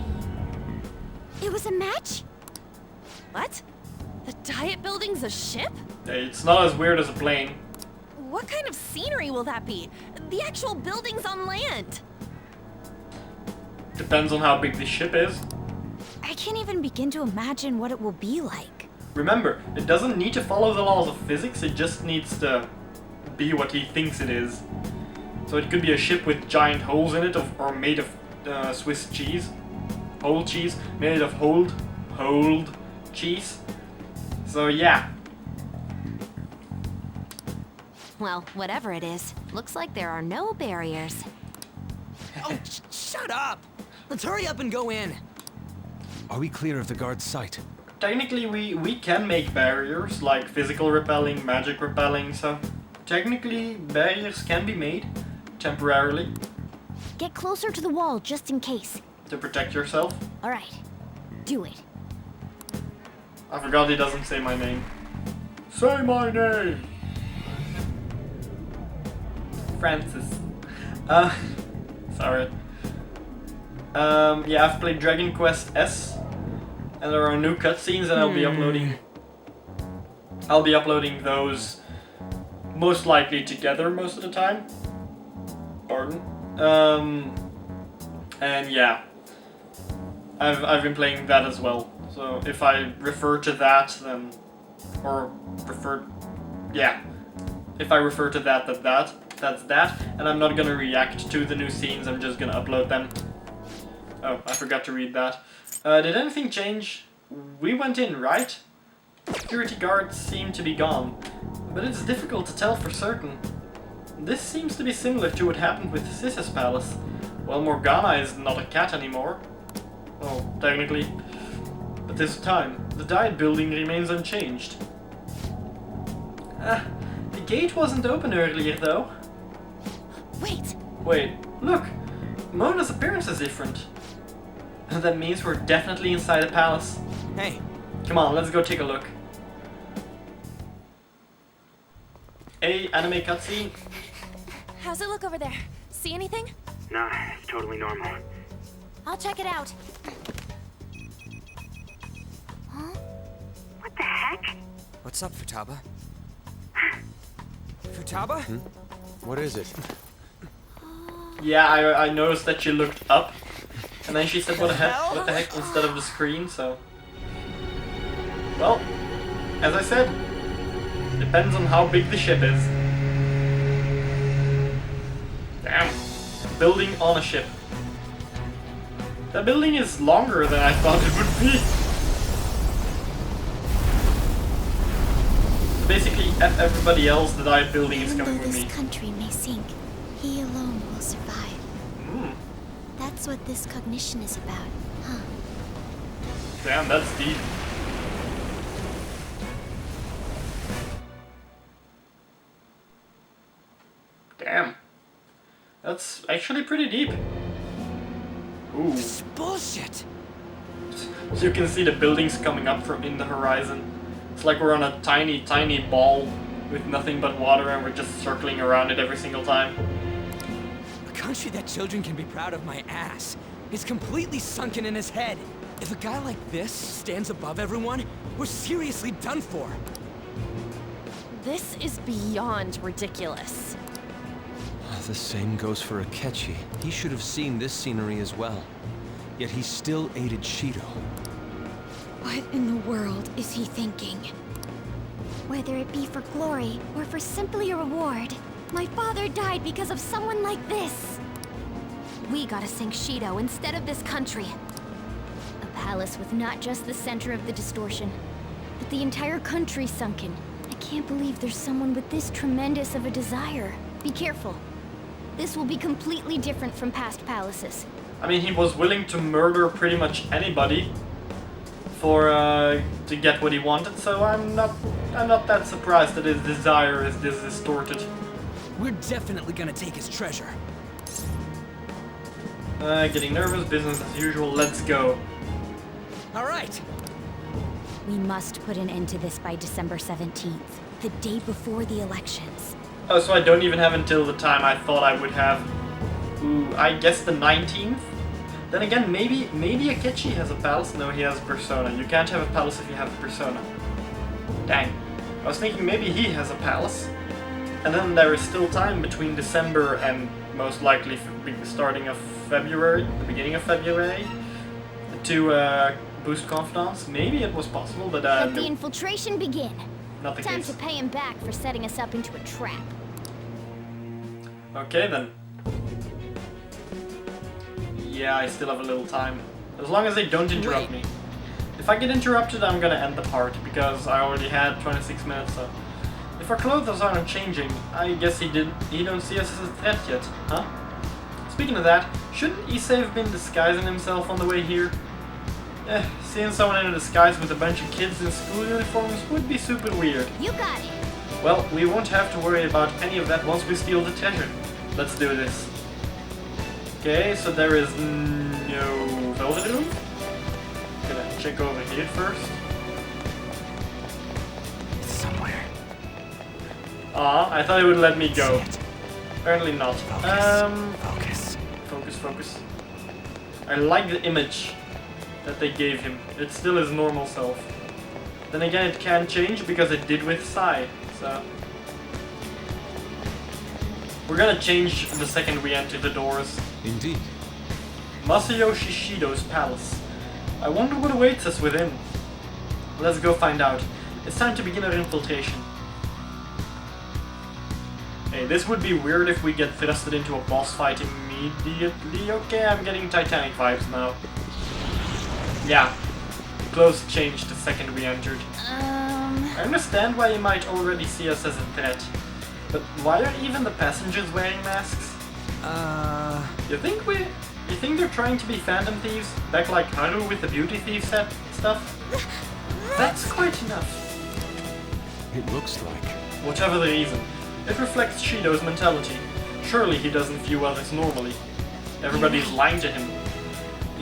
It was a match? What? The diet building's a ship? Hey, it's not as weird as a plane. What kind of scenery will that be? The actual building's on land. Depends on how big the ship is. I can't even begin to imagine what it will be like. Remember, it doesn't need to follow the laws of physics, it just needs to be what he thinks it is. So it could be a ship with giant holes in it, or made of Swiss cheese. Whole cheese, made of hold cheese. So yeah. Well, whatever it is, looks like there are no barriers. Oh, shut up! Let's hurry up and go in. Are we clear of the guard's sight? Technically we can make barriers, like physical repelling, magic repelling, so technically barriers can be made, temporarily. Get closer to the wall, just in case. To protect yourself. Alright, do it. I forgot he doesn't say my name. Say my name! Francis. Sorry. Yeah, I've played Dragon Quest S, and there are new cutscenes, and I'll be uploading those most likely together most of the time. Pardon. And yeah, I've been playing that as well. So if I refer to that, then, if I refer to that, that's that, and I'm not gonna react to the new scenes. I'm just gonna upload them. Oh, I forgot to read that. Did anything change? We went in, right? Security guards seem to be gone, but it's difficult to tell for certain. This seems to be similar to what happened with Sis's palace. Well, Morgana is not a cat anymore. Well, technically. But this time, the diet building remains unchanged. The gate wasn't open earlier, though. Wait, look! Mona's appearance is different. That means we're definitely inside a palace. Hey. Come on, let's go take a look. Hey, anime cutscene. How's it look over there? See anything? Nah, it's totally normal. I'll check it out. Huh? What the heck? What's up, Futaba? Futaba? What is it? Yeah, I noticed that she looked up, and then she said, what the heck, instead of the screen, so... Well, as I said, depends on how big the ship is. Damn. Building on a ship. That building is longer than I thought it would be. basically, F everybody else, the diet building is coming with me. This country may sink, he alone will survive. That's what this cognition is about, huh? Damn, that's deep. Damn. That's actually pretty deep. Ooh. This is bullshit. So you can see the buildings coming up from in the horizon. It's like we're on a tiny, tiny ball with nothing but water and we're just circling around it every single time. A country that children can be proud of my ass is completely sunken in his head. If a guy like this stands above everyone, we're seriously done for. This is beyond ridiculous. The same goes for Akechi. He should have seen this scenery as well. Yet he still aided Shido. What in the world is he thinking? Whether it be for glory or for simply a reward, my father died because of someone like this. We gotta sink Shido instead of this country. A palace with not just the center of the distortion, but the entire country sunken. I can't believe there's someone with this tremendous of a desire. Be careful. This will be completely different from past palaces. I mean, he was willing to murder pretty much anybody for to get what he wanted, so I'm not that surprised that his desire is this distorted. We're definitely gonna take his treasure. Getting nervous, business as usual, let's go. Alright. We must put an end to this by December 17th, the day before the elections. Oh, so I don't even have until the time I thought I would have. Ooh, I guess the 19th? Then again, maybe Akechi has a palace. No, he has Persona. You can't have a palace if you have Persona. Dang. I was thinking maybe he has a palace. And then there is still time between December and most likely starting of February, the beginning of February, to boost Confidants. Maybe it was possible, but Let no. the infiltration begin. Not the Time case. to pay him back for setting us up into a trap. Okay then. Yeah, I still have a little time. As long as they don't interrupt me. If I get interrupted, I'm gonna end the part, because I already had 26 minutes, so... If our clothes aren't changing, I guess he don't see us as a threat yet, huh? Speaking of that, shouldn't Issei have been disguising himself on the way here? Seeing someone in a disguise with a bunch of kids in school uniforms would be super weird. You got it! Well, we won't have to worry about any of that once we steal the treasure. Let's do this. Okay, so there is no velvet room. Gonna check over here first. It's somewhere. I thought it would let me go. Apparently not. Focus. I like the image that they gave him. It still is normal self. Then again, it can change because it did with Sai, so... We're gonna change the second we enter the doors. Indeed. Masayoshi Shido's palace. I wonder what awaits us within. Let's go find out. It's time to begin our infiltration. Hey, this would be weird if we get thrusted into a boss fight immediately. Okay, I'm getting Titanic vibes now. Yeah, clothes changed the second we entered. I understand why you might already see us as a threat, but why are even the passengers wearing masks? You think they're trying to be phantom thieves, back like Haru with the beauty thief set stuff? That's quite enough. It looks like. Whatever the reason, it reflects Shido's mentality. Surely he doesn't view others normally. Everybody's lying to him.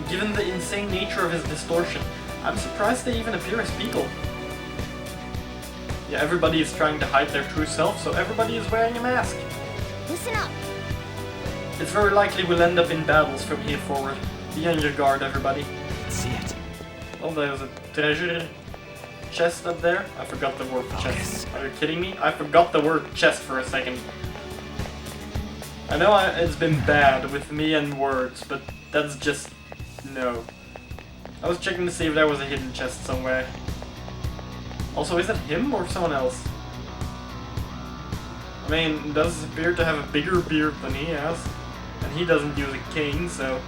Given the insane nature of his distortion, I'm surprised they even appear as people. Yeah, everybody is trying to hide their true self, so everybody is wearing a mask. Listen up. It's very likely we'll end up in battles from here forward. Be on your guard, everybody. See it. Oh, there's a treasure chest up there. I forgot the word chest. Are you kidding me? I forgot the word chest for a second. I know it's been bad with me and words, but that's just... no. I was checking to see if there was a hidden chest somewhere. Also, is that him or someone else? I mean, he does appear to have a bigger beard than he has. And he doesn't use a cane, so...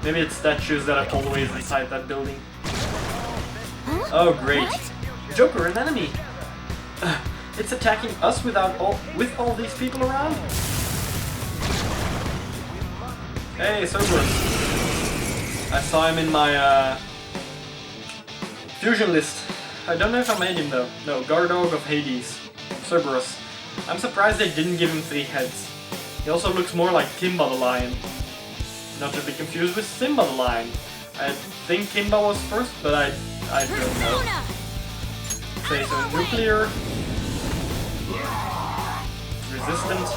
maybe it's statues that are always inside that building. Oh, great. Joker, an enemy! It's attacking us with all these people around? Hey, Cerberus. I saw him in my fusion list. I don't know if I made him though. No, Guard-Dog of Hades. Cerberus. I'm surprised they didn't give him 3 heads. He also looks more like Kimba the Lion. Not to be confused with Simba the Lion. I think Kimba was first, but I don't know. Okay, so nuclear. Resistant.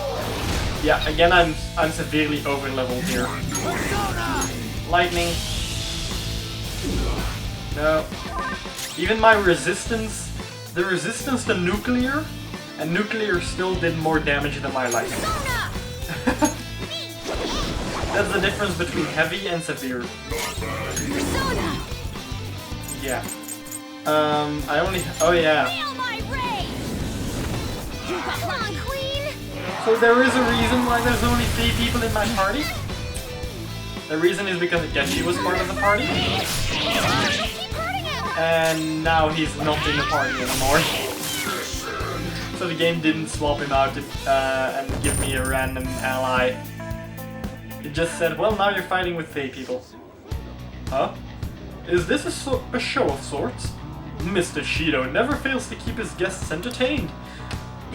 Yeah, again I'm severely over leveled here. Lightning. No. Even my resistance, the resistance to nuclear, and nuclear still did more damage than my lightning. That's the difference between heavy and severe. Yeah. I only. Oh yeah. So there is a reason why there's only 3 people in my party. The reason is because Akechi was part of the party. And now he's not in the party anymore. So the game didn't swap him out and give me a random ally. It just said, well, now you're fighting with Fae people. Huh? Is this a show of sorts? Mr. Shido never fails to keep his guests entertained.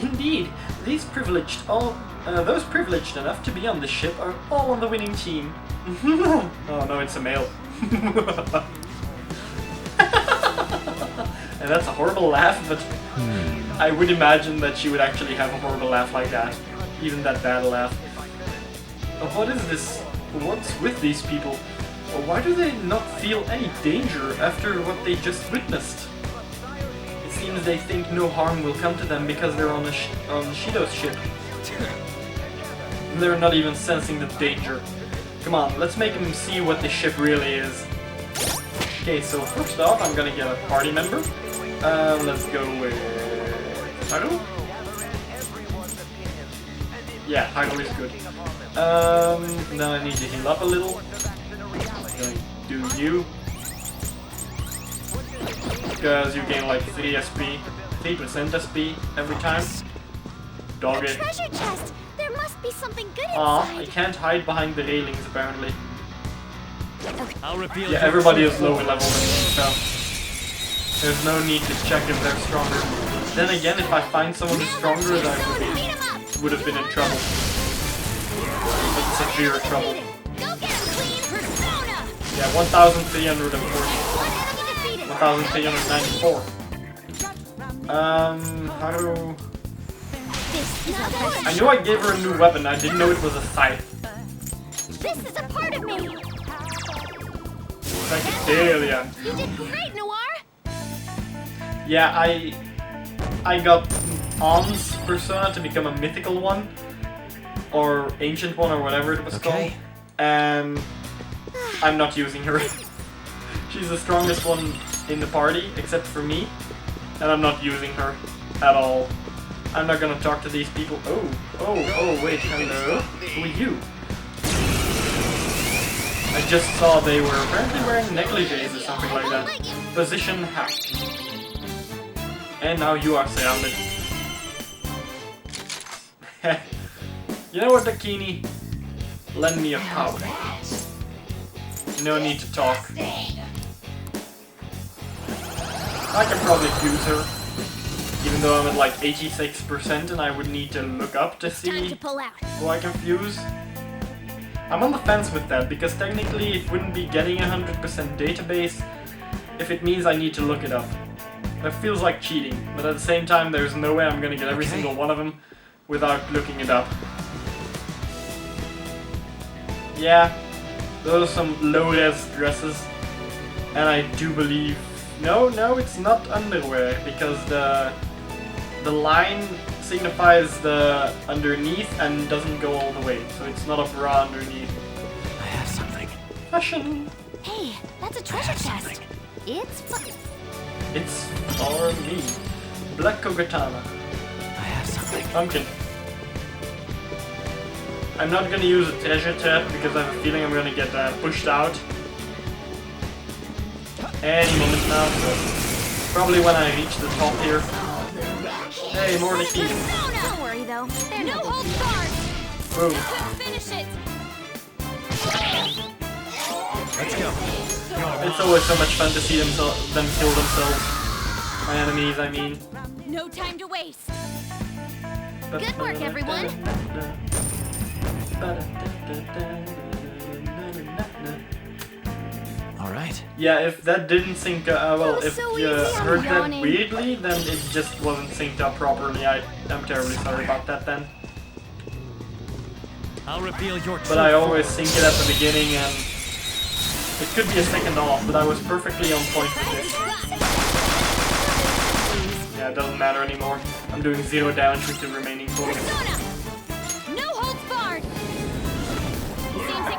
Indeed, those privileged enough to be on the ship are all on the winning team. Oh no, it's a male. And that's a horrible laugh, but I would imagine that she would actually have a horrible laugh like that. Even that bad laugh. What is this? What's with these people? Why do they not feel any danger after what they just witnessed? It seems they think no harm will come to them because they're on Shido's ship. They're not even sensing the danger. Come on, let's make them see what the ship really is. Okay, so first off, I'm gonna get a party member. Let's go with Haru. Yeah, Haru is good. Then I need to heal up a little. I'm gonna do you. Because you gain like 3 SP, 3% SP every time. Dog it. Treasure chest! There must be something good inside. Aw, I can't hide behind the railings apparently. Okay. Yeah, everybody is lower level than me, so there's no need to check if they're stronger. Then again, if I find someone who's stronger, then I would have been in trouble. Like severe trouble. Yeah, 1,340. 1,394. Haru. I knew I gave her a new weapon, I didn't know it was a scythe. This is a part of me. Psychedelia. You did great, Noir. Yeah, I got On's persona to become a mythical one, or ancient one, or whatever it was called, and I'm not using her. She's the strongest one in the party, except for me, and I'm not using her at all. I'm not gonna talk to these people. Oh, wait, hello? Who are you? I just saw they were apparently wearing negligees or something like that. Position hack. And now you are surrounded. You know what, Dakini? Lend me a power. No need to talk. I can probably fuse her. Even though I'm at like 86% and I would need to look up to see who I can fuse. I'm on the fence with that, because technically it wouldn't be getting 100% database if it means I need to look it up. That feels like cheating, but at the same time there's no way I'm gonna get every single one of them without looking it up. Yeah, those are some low-res dresses, and I do believe... No, it's not underwear, because the line signifies the underneath and doesn't go all the way, so it's not a bra underneath. I have something. Fashion! Hey, that's a treasure chest. It's fun. It's for me. Black Kogatana. I have something. Pumpkin. I'm not gonna use a treasure trap because I have a feeling I'm gonna get pushed out any moment now, so probably when I reach the top here. Hey, more defeat. Don't worry though. They're no holds barred. Boom. Finish it. Let's go. It's always so much fun to see them kill themselves. My enemies, I mean. No time to waste. Good work, everyone. All right. Yeah, if that didn't sync, well, if so you easy, I'm heard that drowning. weirdly, then it just wasn't synced up properly. I'm terribly sorry about that then. I'll reveal your But I always sync it at the beginning, and it could be a second off, but I was perfectly on point with this. Yeah, it doesn't matter anymore. I'm doing 0 damage with the remaining bullets. No holds barred.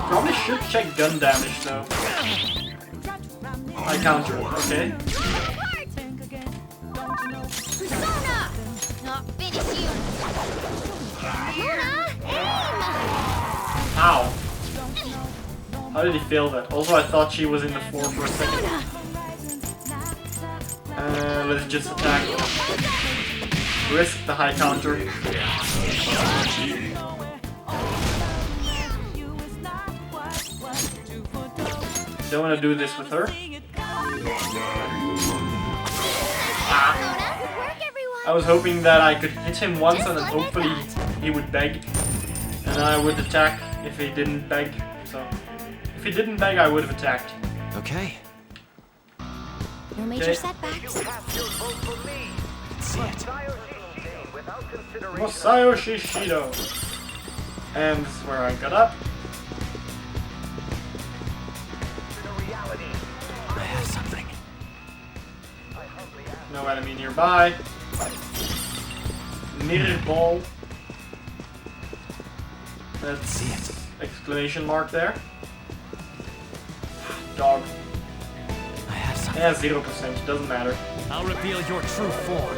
Probably should check gun damage though. I counter, okay? Persona. Not finish you. Luna, aim. Ow! How did he fail that? Also, I thought she was in the floor for a second. Let's just attack. Risk the high counter. Don't want to do this with her. Ah. I was hoping that I could hit him once and then hopefully he would beg. And then I would attack if he didn't beg. So, if he didn't beg, I would have attacked. Okay. No major setbacks. Let's see it. Masayo Shishido. And this is where I got up. I have something. No enemy nearby. Mirror ball. Let's see it. Exclamation mark there. Dog. I have something. Yeah, 0%. Doesn't matter. I'll reveal your true form.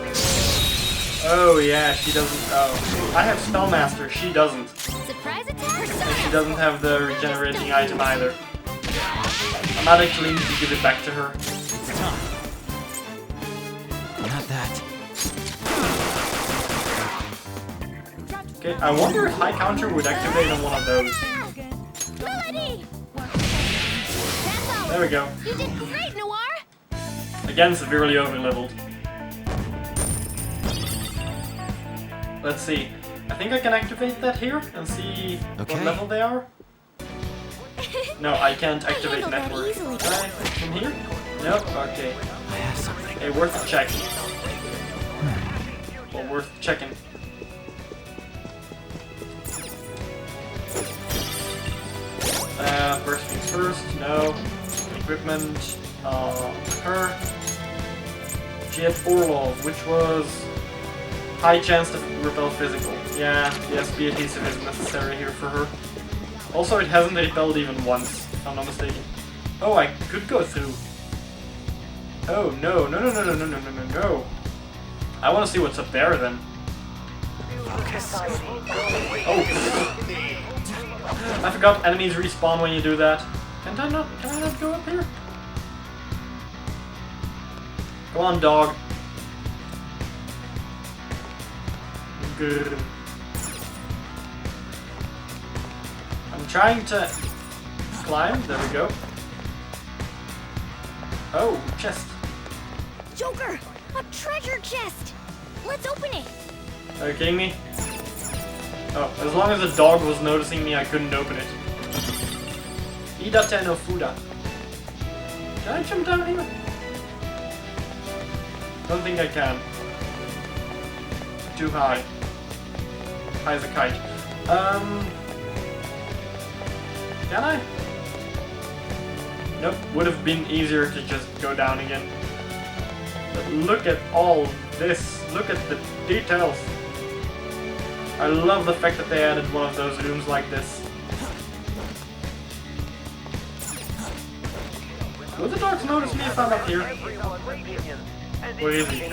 Oh yeah, she doesn't. Oh, I have Spellmaster. She doesn't. Surprise attack. And she doesn't have the regenerating item either. I might actually need to give it back to her. It's time. Not that. Okay, I wonder if high counter would activate on one of those. Melody. There we go. You did great, Noir. Again, severely overleveled. Let's see. I think I can activate that here and see what level they are. No, I can't activate network. Can I from here? Nope. Okay. I have something. Hey, worth a check. Well, worth checking. First things first. No. Equipment. Her. She had Orlov, which was high chance to repel physical. Yeah, the SP adhesive is necessary here for her. Also, it hasn't repelled even once, if I'm not mistaken. Oh, I could go through. Oh, no. No. I want to see what's up there, then. Focus. Oh. I forgot enemies respawn when you do that. Can I not go up here? Go on, dog. Good. I'm trying to climb. There we go. Oh, chest. Joker, a treasure chest. Let's open it. Are you kidding me? Oh, as long as the dog was noticing me, I couldn't open it. Idate no Fuda. Can I jump down here? Don't think I can. Too high. High as a kite. Can I? Nope, would have been easier to just go down again. But look at all this. Look at the details. I love the fact that they added one of those rooms like this. Will the dogs notice me if I'm up here? Where is he?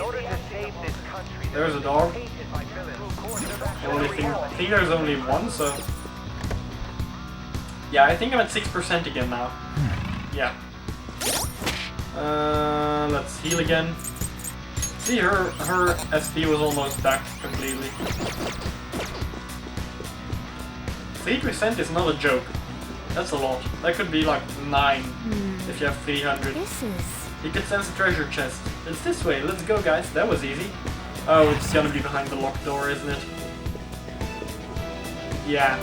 There's a dog. I think there's only one, so... Yeah, I think I'm at 6% again now. Yeah. Let's heal again. See, her SP was almost back completely. 3% is not a joke. That's a lot. That could be like 9 if you have 300. This is... You could sense a treasure chest. It's this way. Let's go, guys. That was easy. Oh, it's gonna be behind the locked door, isn't it? Yeah.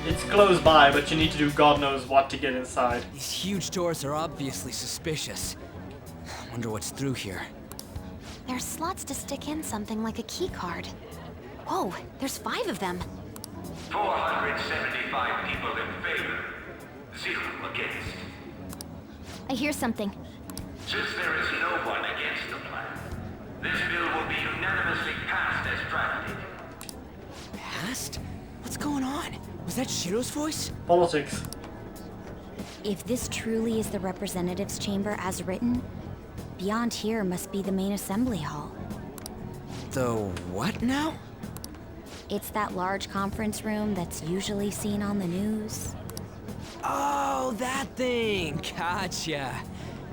It's close by, but you need to do God knows what to get inside. These huge doors are obviously suspicious. Wonder what's through here. There's slots to stick in something like a key card. Whoa, there's 5 of them. 475 people in favor, 0 against. I hear something. Since there is no one against the plan, this bill will be unanimously passed as drafted. Passed? What's going on? Was that Shiro's voice? Politics. If this truly is the representatives' chamber as written, beyond here must be the main assembly hall. The what now? It's that large conference room that's usually seen on the news. Oh, that thing! Gotcha.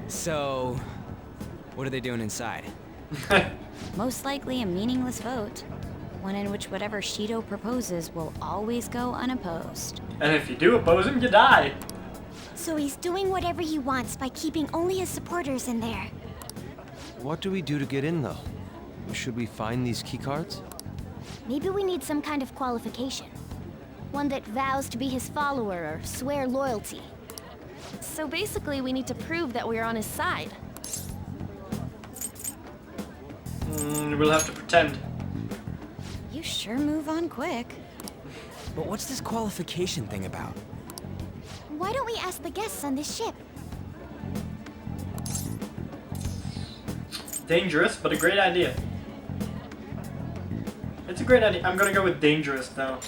So, what are they doing inside? Most likely a meaningless vote. One in which whatever Shido proposes will always go unopposed. And if you do oppose him, you die. So he's doing whatever he wants by keeping only his supporters in there. What do we do to get in, though? Should we find these keycards? Maybe we need some kind of qualification. One that vows to be his follower or swear loyalty. So basically, we need to prove that we're on his side. We'll have to pretend. You sure move on quick. But what's this qualification thing about? Why don't we ask the guests on this ship? Dangerous, but a great idea. It's a great idea. I'm gonna go with dangerous now.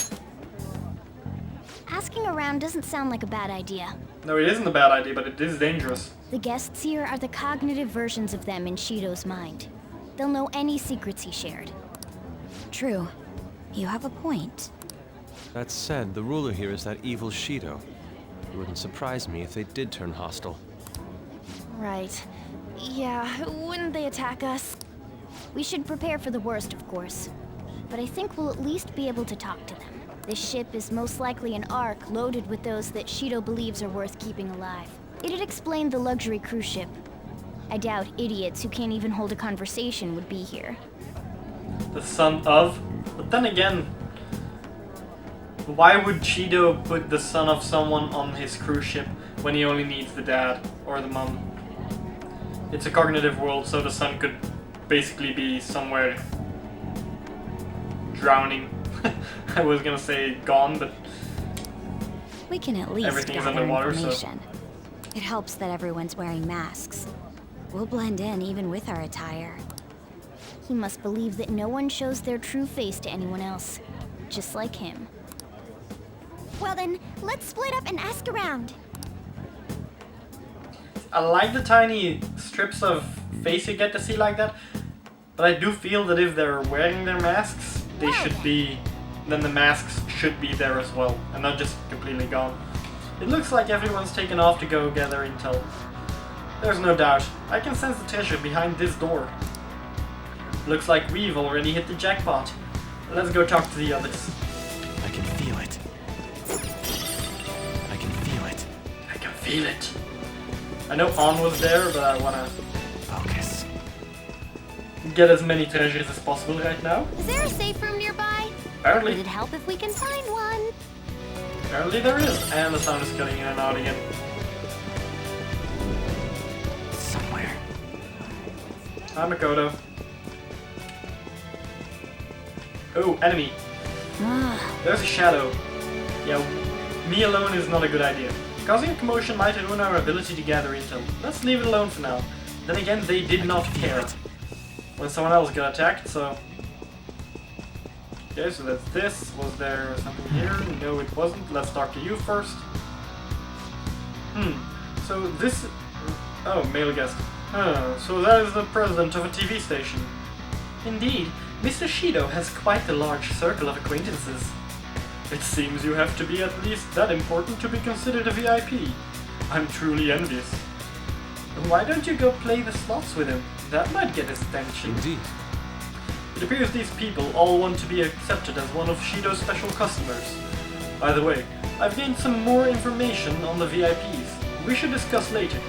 Asking around doesn't sound like a bad idea. No, it isn't a bad idea, but it is dangerous. The guests here are the cognitive versions of them in Shido's mind. They'll know any secrets he shared. True. You have a point. That said, the ruler here is that evil Shido. It wouldn't surprise me if they did turn hostile. Right. Yeah, wouldn't they attack us? We should prepare for the worst, of course. But I think we'll at least be able to talk to them. This ship is most likely an Ark loaded with those that Shido believes are worth keeping alive. It'd explain the luxury cruise ship. I doubt idiots who can't even hold a conversation would be here. The son of? But then again, why would Shido put the son of someone on his cruise ship when he only needs the dad or the mom? It's a cognitive world, so the son could basically be somewhere drowning. I was gonna say gone, but we can at least everything's gather underwater, information. So it helps that everyone's wearing masks. We'll blend in even with our attire. He must believe that no one shows their true face to anyone else, just like him. Well then, let's split up and ask around. I like the tiny strips of face you get to see like that, but I do feel that if they're wearing their masks, they should be, then the masks should be there as well, and not just completely gone. It looks like everyone's taken off to go gather intel. There's no doubt, I can sense the treasure behind this door. Looks like we've already hit the jackpot. Let's go talk to the others. I can feel it. I can feel it. I can feel it. I know On was there, but I wanna focus. Get as many treasures as possible right now. Is there a safe room nearby? Apparently. Would it help if we can find one? Apparently there is. And the sound is cutting in and out again. Somewhere. Hi, Makoto. Oh, enemy. There's a shadow. Yeah, me alone is not a good idea. Causing a commotion might ruin our ability to gather intel. Let's leave it alone for now. Then again, they did not care when someone else got attacked, so... Okay, so that's this. Was there something here? No, it wasn't. Let's talk to you first. So this... Oh, male guest. So that is the president of a TV station. Indeed, Mr. Shido has quite a large circle of acquaintances. It seems you have to be at least that important to be considered a VIP. I'm truly envious. Why don't you go play the slots with him? That might get his attention. Indeed. It appears these people all want to be accepted as one of Shido's special customers. By the way, I've gained some more information on the VIPs. We should discuss later.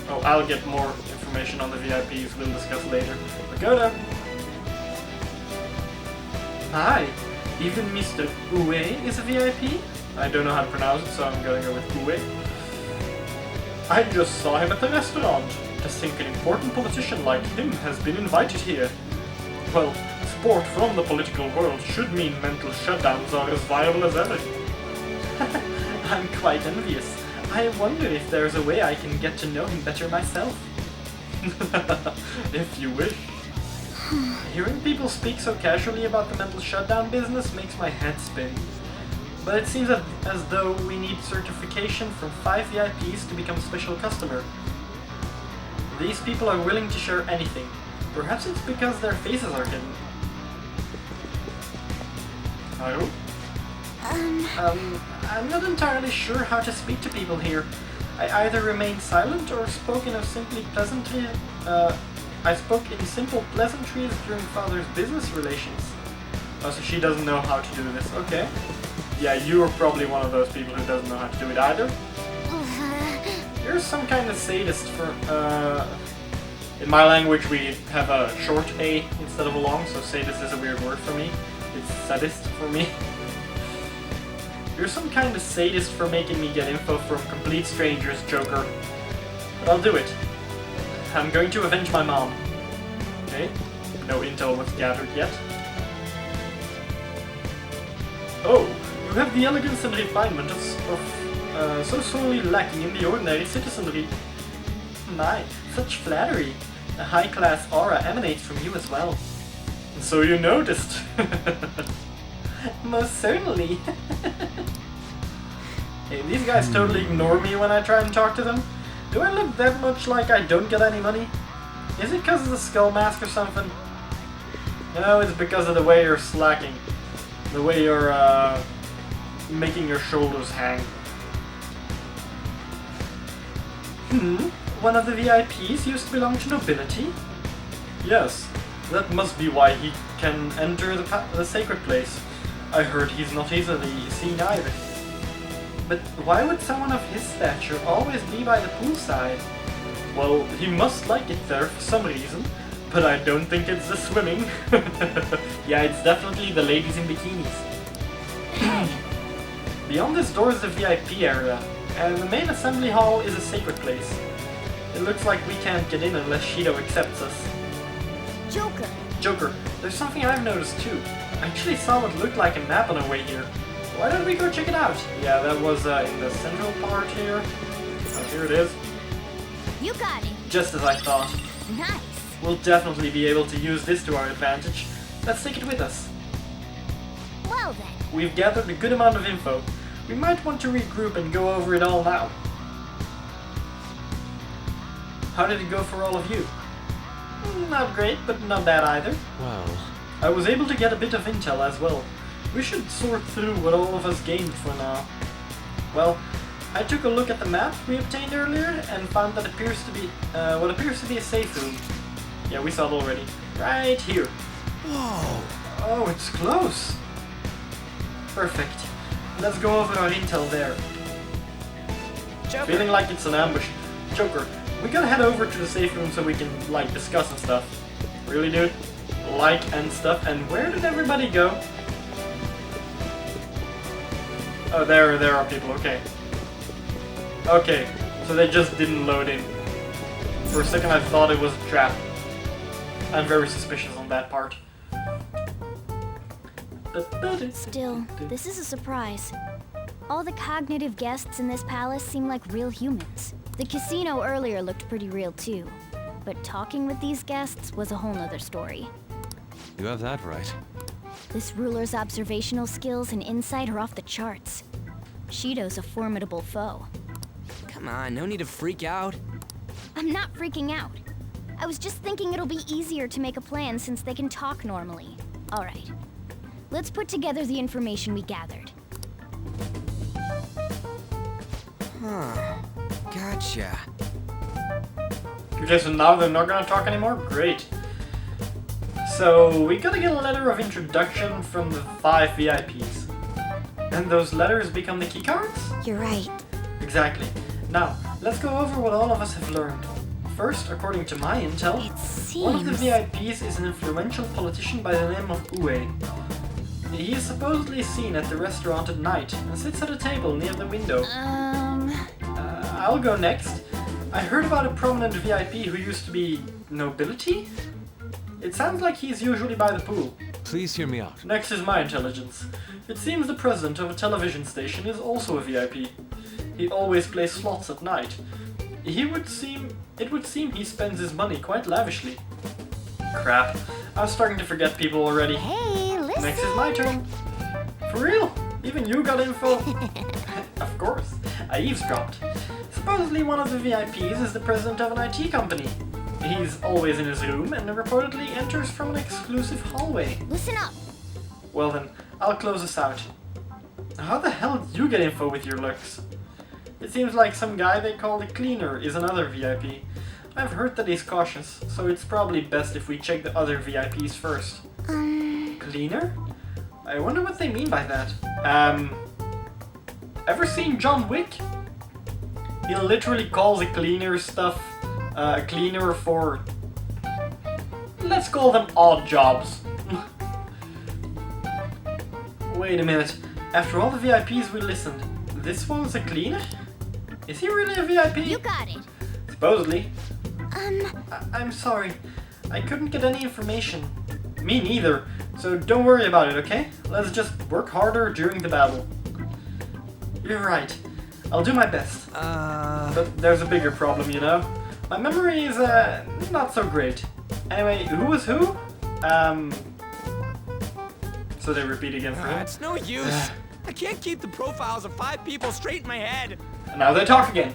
Oh, I'll get more information on the VIPs, we'll discuss later. Pagoda! Hi! Even Mr. Ue is a VIP? I don't know how to pronounce it, so I'm gonna go with Ue. I just saw him at the restaurant. I think an important politician like him has been invited here. Well, support from the political world should mean mental shutdowns are as viable as ever. I'm quite envious. I wonder if there's a way I can get to know him better myself. If you wish. Hearing people speak so casually about the mental shutdown business makes my head spin. But it seems as though we need certification from 5 VIPs to become special customer. These people are willing to share anything. Perhaps it's because their faces are hidden. Hello? I'm not entirely sure how to speak to people here. I either remained silent or spoke in a simply pleasantry. I spoke in simple pleasantries during Father's business relations. Oh, so she doesn't know how to do this. Okay. Yeah, you're probably one of those people who doesn't know how to do it either. You're some kind of sadist for, in my language we have a short A instead of a long, so sadist is a weird word for me. It's sadist for me. You're some kind of sadist for making me get info from complete strangers, Joker. But I'll do it. I'm going to avenge my mom. Okay, no intel was gathered yet. Oh, you have the elegance and refinement of so sorely lacking in the ordinary citizenry. My, such flattery. A high-class aura emanates from you as well. So you noticed. Most certainly. Hey, these guys totally ignore me when I try and talk to them. Do I look that much like I don't get any money? Is it because of the skull mask or something? No, it's because of the way you're slacking. The way you're making your shoulders hang. One of the VIPs used to belong to nobility? Yes, that must be why he can enter the sacred place. I heard he's not easily seen either. But why would someone of his stature always be by the poolside? Well, he must like it there for some reason, but I don't think it's the swimming. Yeah, it's definitely the ladies in bikinis. Beyond this door is the VIP area, and the main assembly hall is a sacred place. It looks like we can't get in unless Shido accepts us. Joker, there's something I've noticed too. I actually saw what looked like a map on our way here. Why don't we go check it out? Yeah, that was in the central part here. Oh, here it is. You got it. Just as I thought. Nice. We'll definitely be able to use this to our advantage. Let's take it with us. Well then. We've gathered a good amount of info. We might want to regroup and go over it all now. How did it go for all of you? Not great, but not bad either. Well, I was able to get a bit of intel as well. We should sort through what all of us gained for now. Well, I took a look at the map we obtained earlier and found that appears to be what appears to be a safe room. Yeah, we saw it already. Right here. whoa! Oh, it's close. Perfect. Let's go over our intel there. Joker. Feeling like it's an ambush. Joker, we gotta head over to the safe room so we can, like, discuss and stuff. Really, dude? Like and stuff. And where did everybody go? Oh, there are people. Okay. Okay, so they just didn't load in. For a second I thought it was a trap. I'm very suspicious on that part. Still, this is a surprise. All the cognitive guests in this palace seem like real humans. The casino earlier looked pretty real too. But talking with these guests was a whole nother story. You have that right. This ruler's observational skills and insight are off the charts. Shido's a formidable foe. Come on, no need to freak out. I'm not freaking out. I was just thinking it'll be easier to make a plan since they can talk normally. Alright. Let's put together the information we gathered. Huh. Gotcha. Okay, so now they're not gonna talk anymore? Great. So, we gotta get a letter of introduction from the 5 VIPs. And those letters become the keycards? You're right. Exactly. Now, let's go over what all of us have learned. First, according to my intel, one of the VIPs is an influential politician by the name of Ue. He is supposedly seen at the restaurant at night and sits at a table near the window. I'll go next. I heard about a prominent VIP who used to be nobility? It sounds like he's usually by the pool. Please hear me out. Next is my intelligence. It seems the president of a television station is also a VIP. He always plays slots at night. It would seem he spends his money quite lavishly. Crap. I was starting to forget people already. Hey, listen. Next is my turn. For real? Even you got info? Of course. I eavesdropped. Supposedly one of the VIPs is the president of an IT company. He's always in his room and reportedly enters from an exclusive hallway. Listen up. Well then, I'll close this out. How the hell did you get info with your looks? It seems like some guy they call the Cleaner is another VIP. I've heard that he's cautious, so it's probably best if we check the other VIPs first. Cleaner? I wonder what they mean by that. Ever seen John Wick? He literally calls a cleaner stuff a cleaner for... let's call them odd jobs. Wait a minute. After all the VIPs we listened, this one's a cleaner? Is he really a VIP? You got it. Supposedly. I'm sorry. I couldn't get any information. Me neither. So don't worry about it, okay? Let's just work harder during the battle. You're right. I'll do my best. But there's a bigger problem, you know? My memory is, not so great. Anyway, who was who? So they repeat again for him. It's no use. I can't keep the profiles of 5 people straight in my head. And now they talk again.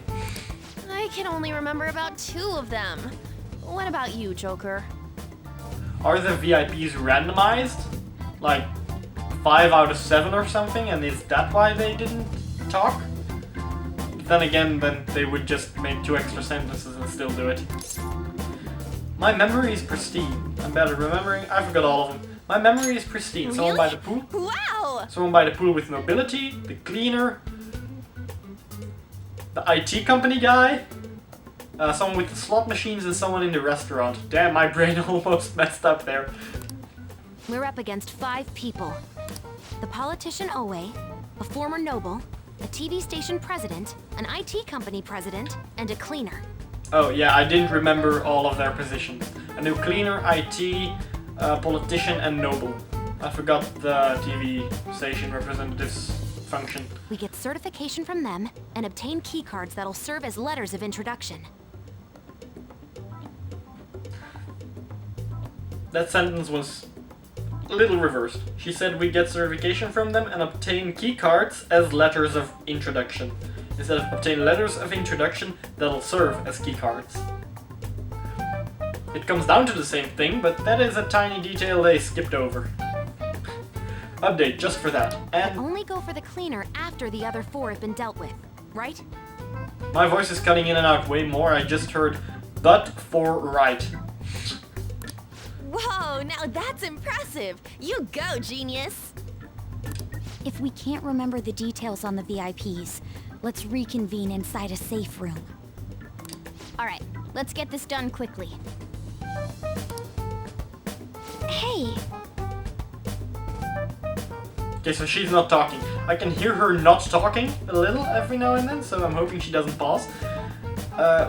I can only remember about 2 of them. What about you, Joker? Are the VIPs randomized? Like 5 out of 7 or something, and is that why they didn't talk? Then again, then they would just make 2 extra sentences and still do it. My memory is pristine. I'm bad at remembering. I forgot all of them. My memory is pristine. Really? Someone by the pool. Wow! Someone by the pool with nobility. The cleaner. The IT company guy. Someone with the slot machines and someone in the restaurant. Damn, my brain almost messed up there. We're up against 5 people. The politician Owe, a former noble, a TV station president, an IT company president, and a cleaner. Oh yeah, I didn't remember all of their positions. A new cleaner, IT, politician, and noble. I forgot the TV station representative's function. We get certification from them and obtain keycards that'll serve as letters of introduction. That sentence was a little reversed. She said we get certification from them and obtain keycards as letters of introduction. Instead of obtain letters of introduction that'll serve as keycards. It comes down to the same thing, but that is a tiny detail they skipped over. Update just for that. And only go for the cleaner after the other 4 have been dealt with, right? My voice is cutting in and out way more. I just heard but for right. Whoa, now that's impressive! You go, genius! If we can't remember the details on the VIPs, let's reconvene inside a safe room. Alright, let's get this done quickly. Hey! Okay, so she's not talking. I can hear her not talking a little every now and then, so I'm hoping she doesn't pause.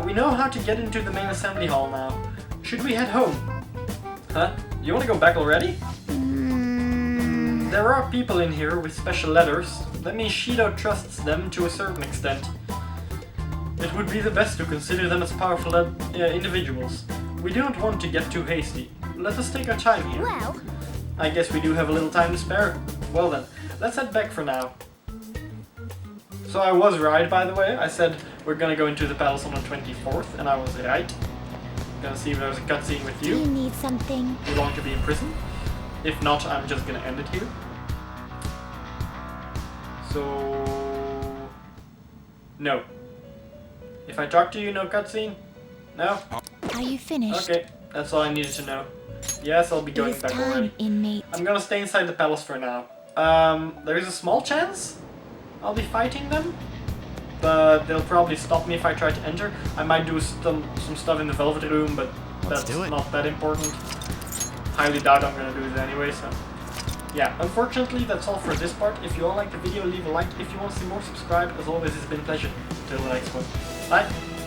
We know how to get into the main assembly hall now. Should we head home? Huh? You want to go back already? There are people in here with special letters. That means Shido trusts them to a certain extent. It would be the best to consider them as powerful individuals. We don't want to get too hasty. Let us take our time here. Well... I guess we do have a little time to spare. Well then, let's head back for now. So I was right, by the way. I said we're gonna go into the battles on the 24th, and I was right. Gonna see if there's a cutscene with you. Do you need something? You want to be in prison? If not, I'm just gonna end it here. So... no. If I talk to you, no cutscene? No? Are you finished? Okay, that's all I needed to know. Yes, I'll be going back already. Inmate. I'm gonna stay inside the palace for now. There is a small chance I'll be fighting them, but they'll probably stop me if I try to enter. I might do some stuff in the Velvet Room, but that's not that important. Highly doubt I'm gonna do it anyway, so... Yeah, unfortunately, that's all for this part. If you all liked the video, leave a like. If you want to see more, subscribe. As always, it's been a pleasure. Until the next one. Bye!